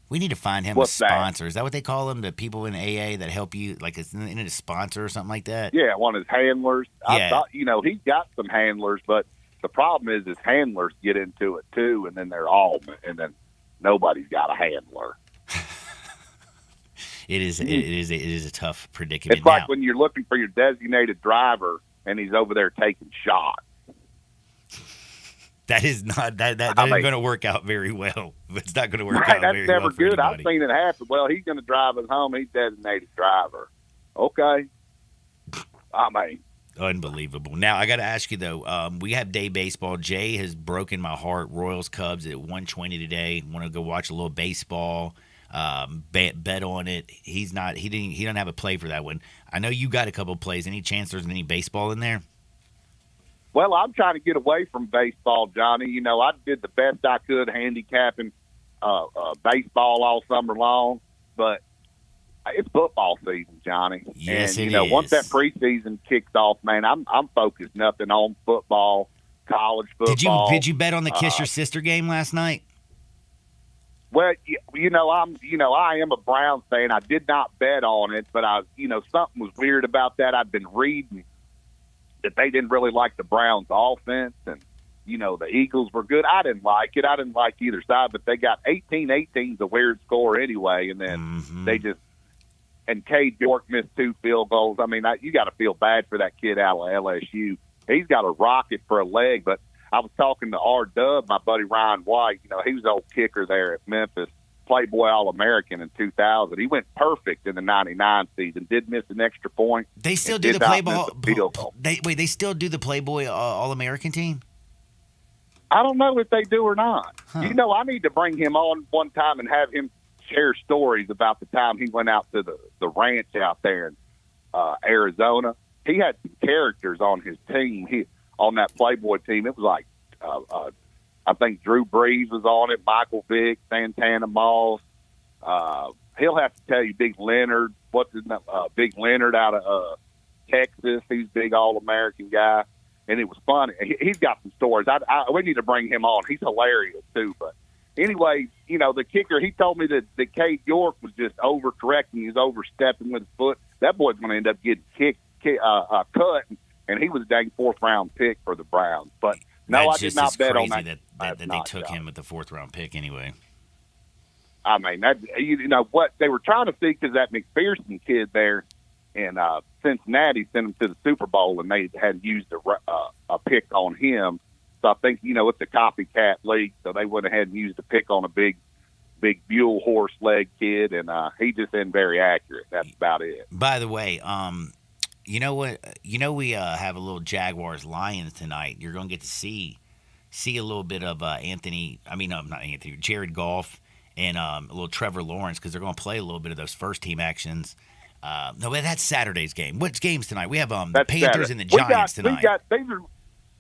We need to find him a sponsor. Is that what they call them? The people in AA that help you, like it's in a sponsor or something like that? Yeah, one of his handlers. Yeah. I thought, he's got some handlers, but the problem is his handlers get into it too, and then and then nobody's got a handler. It is a tough predicament. It's like when you're looking for your designated driver and he's over there taking shots. That is not that isn't going to work out very well. It's not going to work out very well. That's never for good. anybody. I've seen it happen. Well, he's going to drive us home. He's designated driver. Okay. Unbelievable. Now I got to ask you though. We have day baseball. Jay has broken my heart. Royals Cubs at 1:20 today. Want to go watch a little baseball. Bet on it. He doesn't have a play for that one. I know you got a couple plays. Any chance there's any baseball in there? Well, I'm trying to get away from baseball, Johnny. You know, I did the best I could handicapping baseball all summer long, but it's football season, Johnny. Yes, and, it you know, is. once that preseason kicks off, man, I'm focused nothing on football, college football. Did you bet on the Kiss Your Sister game last night? Well, I am a Browns fan. I did not bet on it, but something was weird about that. I've been reading that they didn't really like the Browns' offense, and the Eagles were good. I didn't like it. I didn't like either side, but they got 18-18's a weird score anyway, and then they just and Cade York missed 2 field goals. I mean, you got to feel bad for that kid out of LSU. He's got a rocket for a leg, but I was talking to R-Dub, my buddy Ryan White. He was the old kicker there at Memphis, Playboy All-American in 2000. He went perfect in the 99 season, did miss an extra point. They still do the They still do the Playboy All-American team? I don't know if they do or not. Huh. I need to bring him on one time and have him share stories about the time he went out to the ranch out there in Arizona. He had some characters on his team. On that Playboy team, it was like I think Drew Brees was on it, Michael Vick, Santana Moss. He'll have to tell you Big Leonard. What's his name? Big Leonard out of Texas. He's a big All-American guy, and it was funny. He's got some stories. We need to bring him on. He's hilarious too. But anyway, the kicker. He told me that Cade York was just overcorrecting. He was overstepping with his foot. That boy's going to end up getting cut. And he was a dang 4th-round pick for the Browns. But no, I did not bet on that. That they took him with the 4th-round pick anyway. I mean, what they were trying to see, because that McPherson kid there in Cincinnati sent him to the Super Bowl, and they had used a pick on him. So I think, it's a copycat league, so they went ahead and used a pick on a big Buell horse leg kid, and he just isn't very accurate. That's about it. By the way, you know what? We have a little Jaguars Lions tonight. You're going to get to see a little bit of Jared Goff and a little Trevor Lawrence, because they're going to play a little bit of those first team actions. No, but that's Saturday's game. What's games tonight? We have the Panthers Saturday. and the Giants tonight.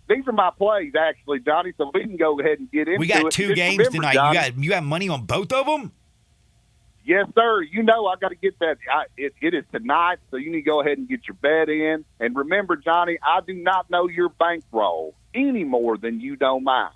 These are my plays, actually, Johnny. So we can go ahead and get into it. We got 2 games tonight. Johnny, you got money on both of them? Yes, sir. I got to get that. It is tonight, so you need to go ahead and get your bet in. And remember, Johnny, I do not know your bankroll any more than you know mine.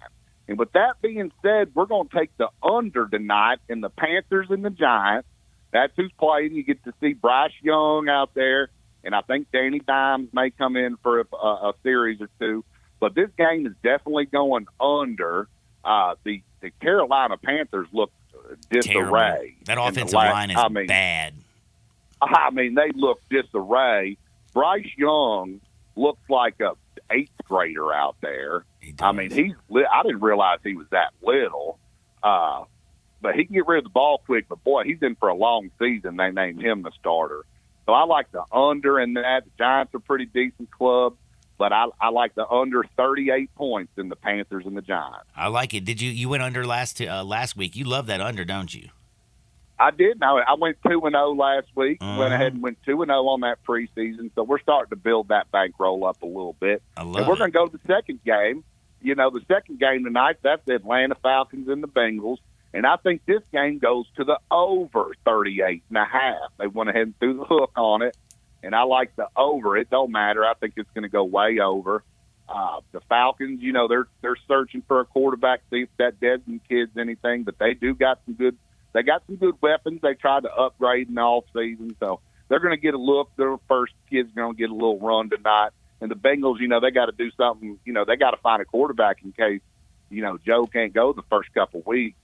And with that being said, we're going to take the under tonight in the Panthers and the Giants. That's who's playing. You get to see Bryce Young out there, and I think Danny Dimes may come in for a series or 2. But this game is definitely going under. The Carolina Panthers look disarray. That offensive line is bad. I mean, they look disarray. Bryce Young looks like a 8th grader out there. I mean, I didn't realize he was that little. But he can get rid of the ball quick. But, boy, he's in for a long season. They named him the starter. So I like the under in that. The Giants are a pretty decent club. But I like the under 38 points in the Panthers and the Giants. I like it. Did you went under last week? You love that under, don't you? I did. No, I went 2-0 last week. Went ahead and went 2-0 on that preseason. So we're starting to build that bankroll up a little bit. And we're going to go to the second game. The second game tonight, that's the Atlanta Falcons and the Bengals. And I think this game goes to the over 38.5. They went ahead and threw the hook on it. And I like the over. It don't matter. I think it's going to go way over. The Falcons, they're searching for a quarterback, see if that Desmond kid's anything, but they got some good weapons. They tried to upgrade in the off season, so they're going to get a look. Their first kid's going to get a little run tonight. And the Bengals, they got to do something. They got to find a quarterback in case, Joe can't go the first couple weeks.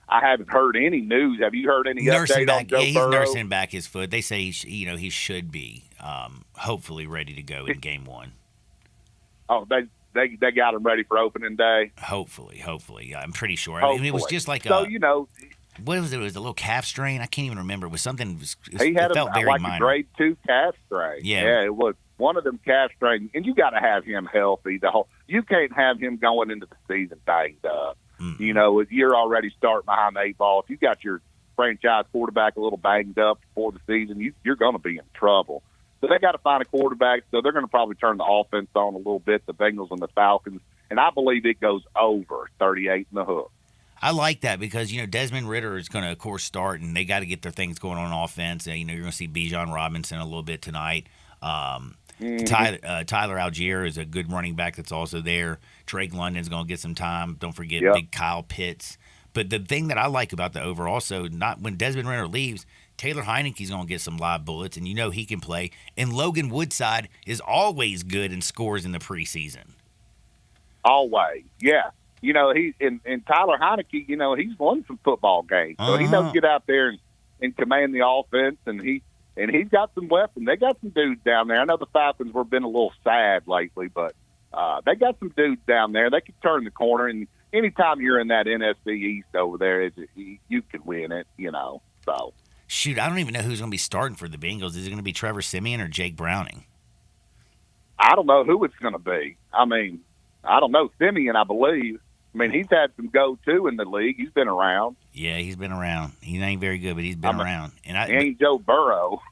I haven't heard any news. Have you heard any update on Joe Burrow? He's nursing back his foot. They say he should be hopefully ready to go in game 1. Oh, they got him ready for opening day. Hopefully, yeah, I'm pretty sure. I mean, it was just like what was it? It was a little calf strain. I can't even remember. It was something. He had felt very like minor. A grade 2 calf strain. Yeah, it was one of them calf strains, and you got to have him healthy. You can't have him going into the season banged up. If you're already starting behind the 8 ball, if you got your franchise quarterback a little banged up before the season, you're going to be in trouble. So they got to find a quarterback. So they're going to probably turn the offense on a little bit, the Bengals and the Falcons. And I believe it goes over 38 in the hook. I like that because, Desmond Ridder is going to, of course, start, and they got to get their things going on offense. You're going to see Bijan Robinson a little bit tonight. Tyler Algier is a good running back that's also there. Drake London's going to get some time. Don't forget big Kyle Pitts. But the thing that I like about the over also, not when Desmond Ridder leaves, Taylor Heineke's going to get some live bullets, and he can play. And Logan Woodside is always good and scores in the preseason. Always, yeah. He and Tyler Heineke, he's won some football games, so he knows to get out there and command the offense, and he's got some weapons. They got some dudes down there. I know the Falcons were been a little sad lately, but they got some dudes down there. They can turn the corner, and anytime you're in that NFC East over there, you can win it, So shoot, I don't even know who's going to be starting for the Bengals. Is it going to be Trevor Siemian or Jake Browning? I don't know who it's going to be. I mean, I don't know. Siemian, I believe. I mean, he's had some go-to in the league. He's been around. Yeah, he's been around. He ain't very good, but he's been around. And he ain't Joe Burrow.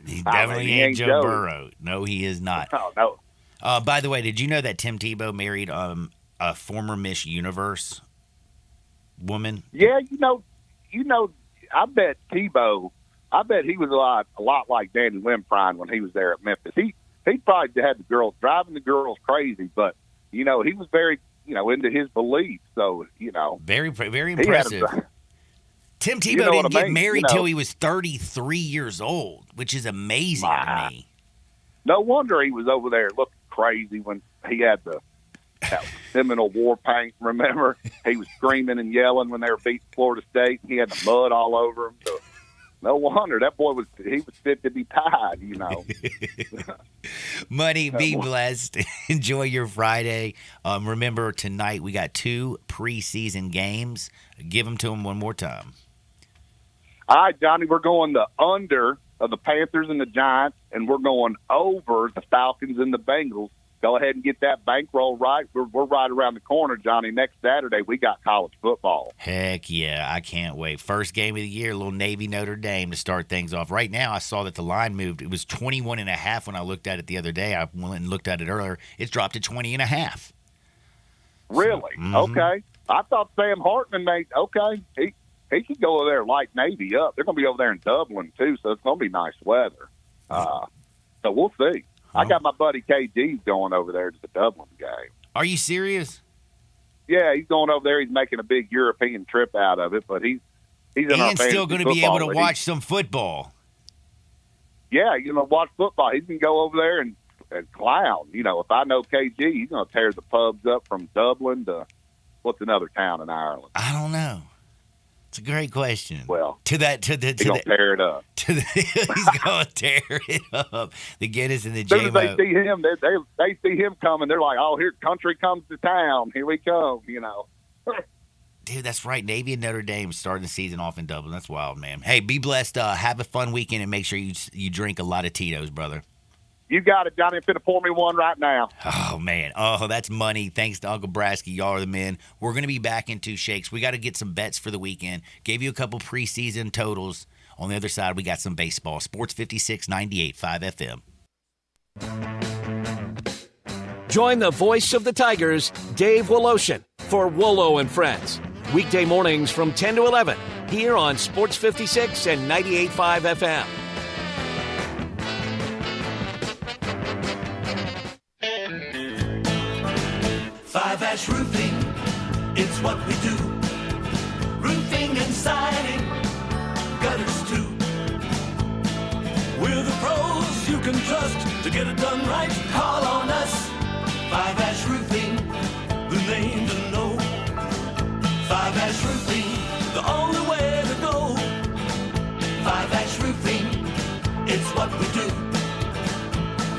He definitely ain't Joe Burrow. No, he is not. Oh, no. By the way, did you know that Tim Tebow married a former Miss Universe woman? Yeah, I bet Tebow. I bet he was a lot like Danny Limprine when he was there at Memphis. He probably had the girls driving the girls crazy, but he was very into his beliefs. So very very impressive. Tim Tebow didn't get married till he was 33 years old, which is amazing to me. No wonder he was over there looking crazy when he had that Seminole war paint. Remember, he was screaming and yelling when they were beating Florida State. And he had the mud all over him. So no wonder that boy was fit to be tied. Money, be blessed. Enjoy your Friday. Remember, tonight we got 2 preseason games. Give them to them one more time. All right, Johnny, we're going the under of the Panthers and the Giants, and we're going over the Falcons and the Bengals. Go ahead and get that bankroll right. We're right around the corner, Johnny. Next Saturday, we got college football. Heck yeah, I can't wait. First game of the year, little Navy Notre Dame to start things off. Right now, I saw that the line moved. It was 21.5 when I looked at it the other day. I went and looked at it earlier. It's dropped to 20.5. Really? Okay. I thought Sam Hartman made – okay. He could go over there and light Navy up. They're going to be over there in Dublin, too, so it's going to be nice weather. So we'll see. I got my buddy KG going over there to the Dublin game. Are you serious? Yeah, he's going over there. He's making a big European trip out of it, but he's in our fantasy still going to be able to watch some football. Yeah, watch football. He's going to go over there and clown. If I know KG, he's going to tear the pubs up from Dublin to what's another town in Ireland? I don't know. It's a great question. Well, he's gonna tear it up. He's gonna tear it up. The Guinness and the As soon as JMO. they see him, they see him coming. They're like, "Oh, here, country comes to town. Here we come." Dude, that's right. Navy and Notre Dame starting the season off in Dublin. That's wild, man. Hey, be blessed. Have a fun weekend and make sure you drink a lot of Tito's, brother. You got it, Johnny. I'm finna pour me one right now. Oh, man. Oh, that's money. Thanks to Uncle Brasky. Y'all are the men. We're going to be back in 2 shakes. We got to get some bets for the weekend. Gave you a couple preseason totals. On the other side, we got some baseball. Sports 56, 98.5 FM. Join the voice of the Tigers, Dave Woloshin, for Wolo and Friends. Weekday mornings from 10 to 11 here on Sports 56 and 98.5 FM. Five Ash Roofing, it's what we do. Roofing and siding, gutters too. We're the pros you can trust to get it done right. Call on us. Five Ash Roofing, the name to know. Five Ash Roofing, the only way to go. Five Ash Roofing, it's what we do.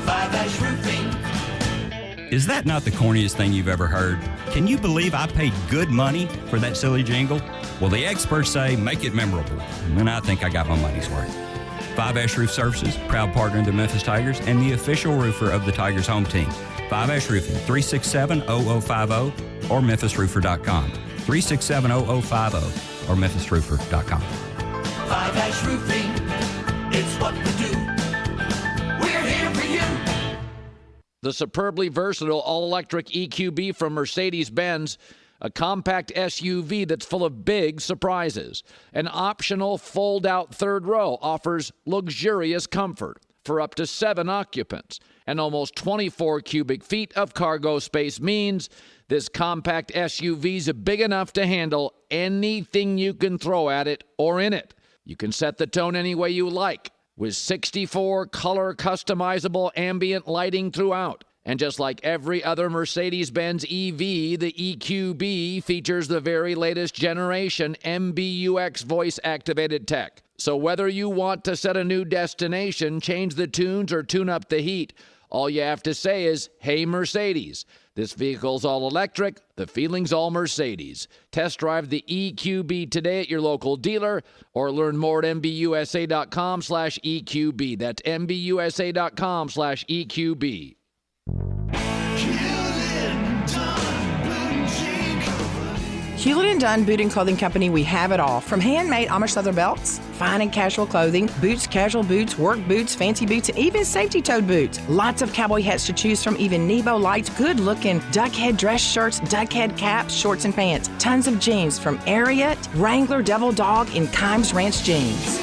Five Ash Roofing. Is that not the corniest thing you've ever heard? Can you believe I paid good money for that silly jingle? Well, the experts say make it memorable, and I think I got my money's worth. Five Ash Roof Services, proud partner of the Memphis Tigers and the official roofer of the Tigers home team. Five Ash Roofing, 367-0050 or memphisroofer.com. 367-0050 or memphisroofer.com. Five Ash Roofing, it's what we do. We're The superbly versatile all-electric EQB from Mercedes-Benz, a compact SUV that's full of big surprises. An optional fold-out third row offers luxurious comfort for up to 7 occupants. And almost 24 cubic feet of cargo space means this compact SUV's big enough to handle anything you can throw at it or in it. You can set the tone any way you like, with 64 color customizable ambient lighting throughout. And just like every other Mercedes-Benz EV, the EQB features the very latest generation MBUX voice-activated tech. So whether you want to set a new destination, change the tunes, or tune up the heat, all you have to say is, "Hey, Mercedes." This vehicle's all electric, the feeling's all Mercedes. Test drive the EQB today at your local dealer or learn more at MBUSA.com/EQB. That's MBUSA.com/EQB. Hewlett & Dunn Boot and Clothing Company, we have it all. From handmade Amish leather belts, fine and casual clothing, boots, casual boots, work boots, fancy boots, and even safety-toed boots. Lots of cowboy hats to choose from, even Nebo lights, good-looking duck head dress shirts, duck head caps, shorts, and pants. Tons of jeans from Ariat, Wrangler, Devil Dog, and Kimes Ranch jeans.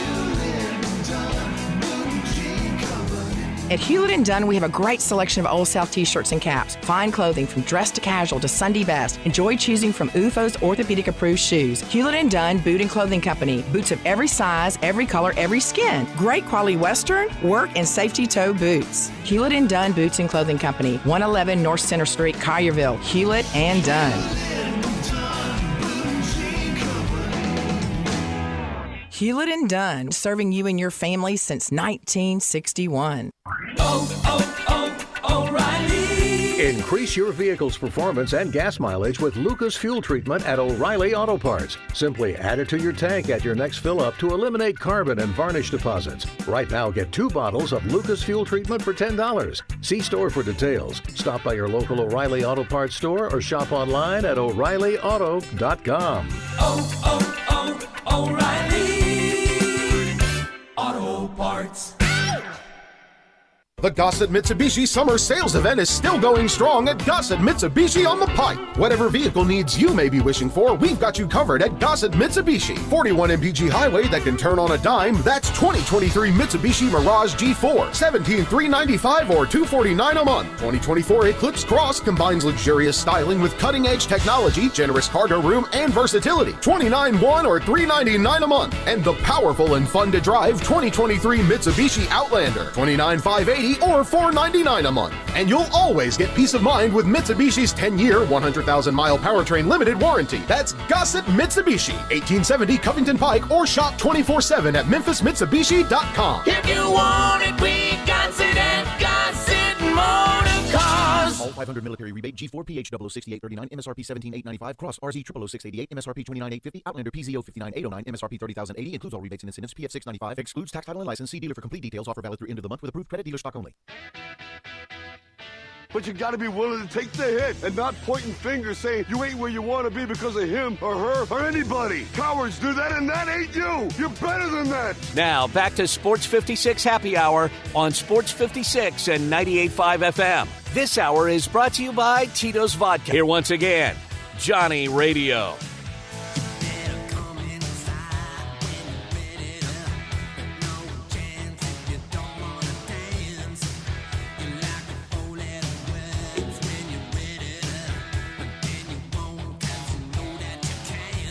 At Hewlett & Dunn, we have a great selection of Old South t-shirts and caps. Fine clothing from dress to casual to Sunday best. Enjoy choosing from UFO's orthopedic-approved shoes. Hewlett & Dunn Boot and Clothing Company. Boots of every size, every color, every skin. Great quality Western, work, and safety toe boots. Hewlett & Dunn Boots and Clothing Company. 111 North Center Street, Collierville. Hewlett & Dunn. Hewlett & Dunn, serving you and your family since 1961. O'Reilly! Increase your vehicle's performance and gas mileage with Lucas Fuel Treatment at O'Reilly Auto Parts. Simply add it to your tank at your next fill-up to eliminate carbon and varnish deposits. Right now, get 2 bottles of Lucas Fuel Treatment for $10. See store for details. Stop by your local O'Reilly Auto Parts store or shop online at O'ReillyAuto.com. O'Reilly Auto Parts. The Gossett Mitsubishi Summer Sales Event is still going strong at Gossett Mitsubishi on the Pike. Whatever vehicle needs you may be wishing for, we've got you covered at Gossett Mitsubishi. 41 MPG Highway that can turn on a dime, that's 2023 Mitsubishi Mirage G4, $17,395 or $249 a month. 2024 Eclipse Cross combines luxurious styling with cutting-edge technology, generous cargo room, and versatility, $29,100 or $399 a month. And the powerful and fun to drive 2023 Mitsubishi Outlander, $29,580 or $499 a month. And you'll always get peace of mind with Mitsubishi's 10-year, 100,000-mile powertrain limited warranty. That's Gossett Mitsubishi, 1870 Covington Pike, or shop 24/7 at MemphisMitsubishi.com. If you want it, we got it at Gossett Motor Cars. All 500 military rebate, G4 PH 006839, MSRP 17895, Cross RZ 00688, MSRP 29850, Outlander PZO 59809, MSRP 30080, includes all rebates and incentives, PF 695, excludes tax, title, and license. See dealer for complete details. Offer valid through end of the month with approved credit, dealer stock only. But you gotta be willing to take the hit and not pointing fingers saying you ain't where you wanna be because of him or her or anybody. Cowards do that and that ain't you. You're better than that. Now, back to Sports 56 Happy Hour on Sports 56 and 98.5 FM. This hour is brought to you by Tito's Vodka. Here once again, Johnny Radio.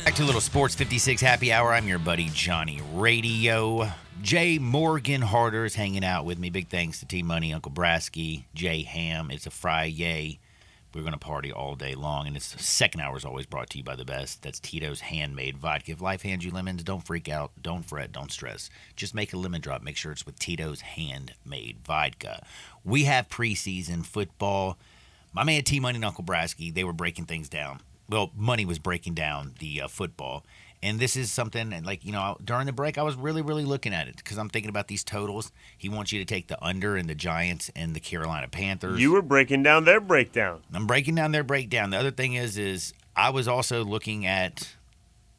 Back to a little Sports 56 Happy Hour. I'm your buddy Johnny Radio. Jay Morgan Harder is hanging out with me. Big thanks to T-Money, Uncle Brasky, Jay Ham. It's a Friday. We're going to party all day long. And the second hour is always brought to you by the best. That's Tito's Handmade Vodka. If life hands you lemons, don't freak out. Don't fret. Don't stress. Just make a lemon drop. Make sure it's with Tito's Handmade Vodka. We have preseason football. My man T-Money and Uncle Brasky, they were breaking things down. Well, Money was breaking down the football. And this is something, like, you know, during the break, I was really, really looking at it because I'm thinking about these totals. He wants you to take the under in the Giants and the Carolina Panthers. You were breaking down their breakdown. I'm breaking down their breakdown. The other thing is I was also looking at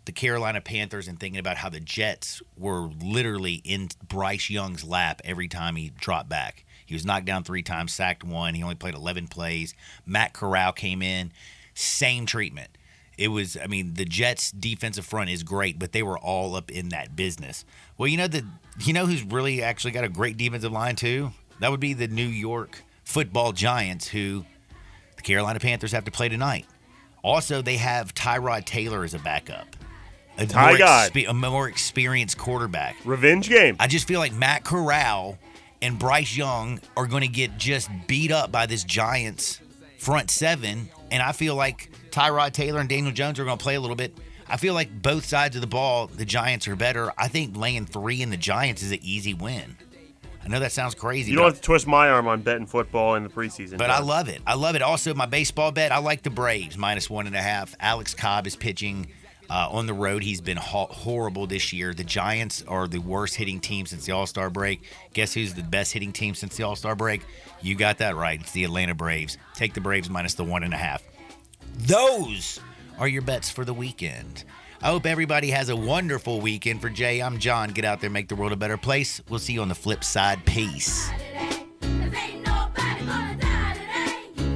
the Carolina Panthers and thinking about how the Jets were literally in Bryce Young's lap every time he dropped back. He was knocked down 3 times, sacked 1. He only played 11 plays. Matt Corral came in, same treatment. It was, I mean, the Jets' defensive front is great, but they were all up in that business. Well, you know who's really actually got a great defensive line too? That would be the New York Football Giants, who the Carolina Panthers have to play tonight. Also, they have Tyrod Taylor as a backup. A more experienced quarterback. Revenge game. I just feel like Matt Corral and Bryce Young are going to get just beat up by this Giants front seven, and I feel like Tyrod Taylor and Daniel Jones are going to play a little bit. I feel like both sides of the ball, the Giants are better. I think laying 3 in the Giants is an easy win. I know that sounds crazy. You don't have to twist my arm on betting football in the preseason. But I love it. I love it. Also, my baseball bet, I like the Braves, -1.5. Alex Cobb is pitching on the road. He's been horrible this year. The Giants are the worst hitting team since the All-Star break. Guess who's the best hitting team since the All-Star break? You got that right. It's the Atlanta Braves. Take the Braves -1.5. Those are your bets for the weekend. I hope everybody has a wonderful weekend. For Jay, I'm John. Get out there, make the world a better place. We'll see you on the flip side. Peace.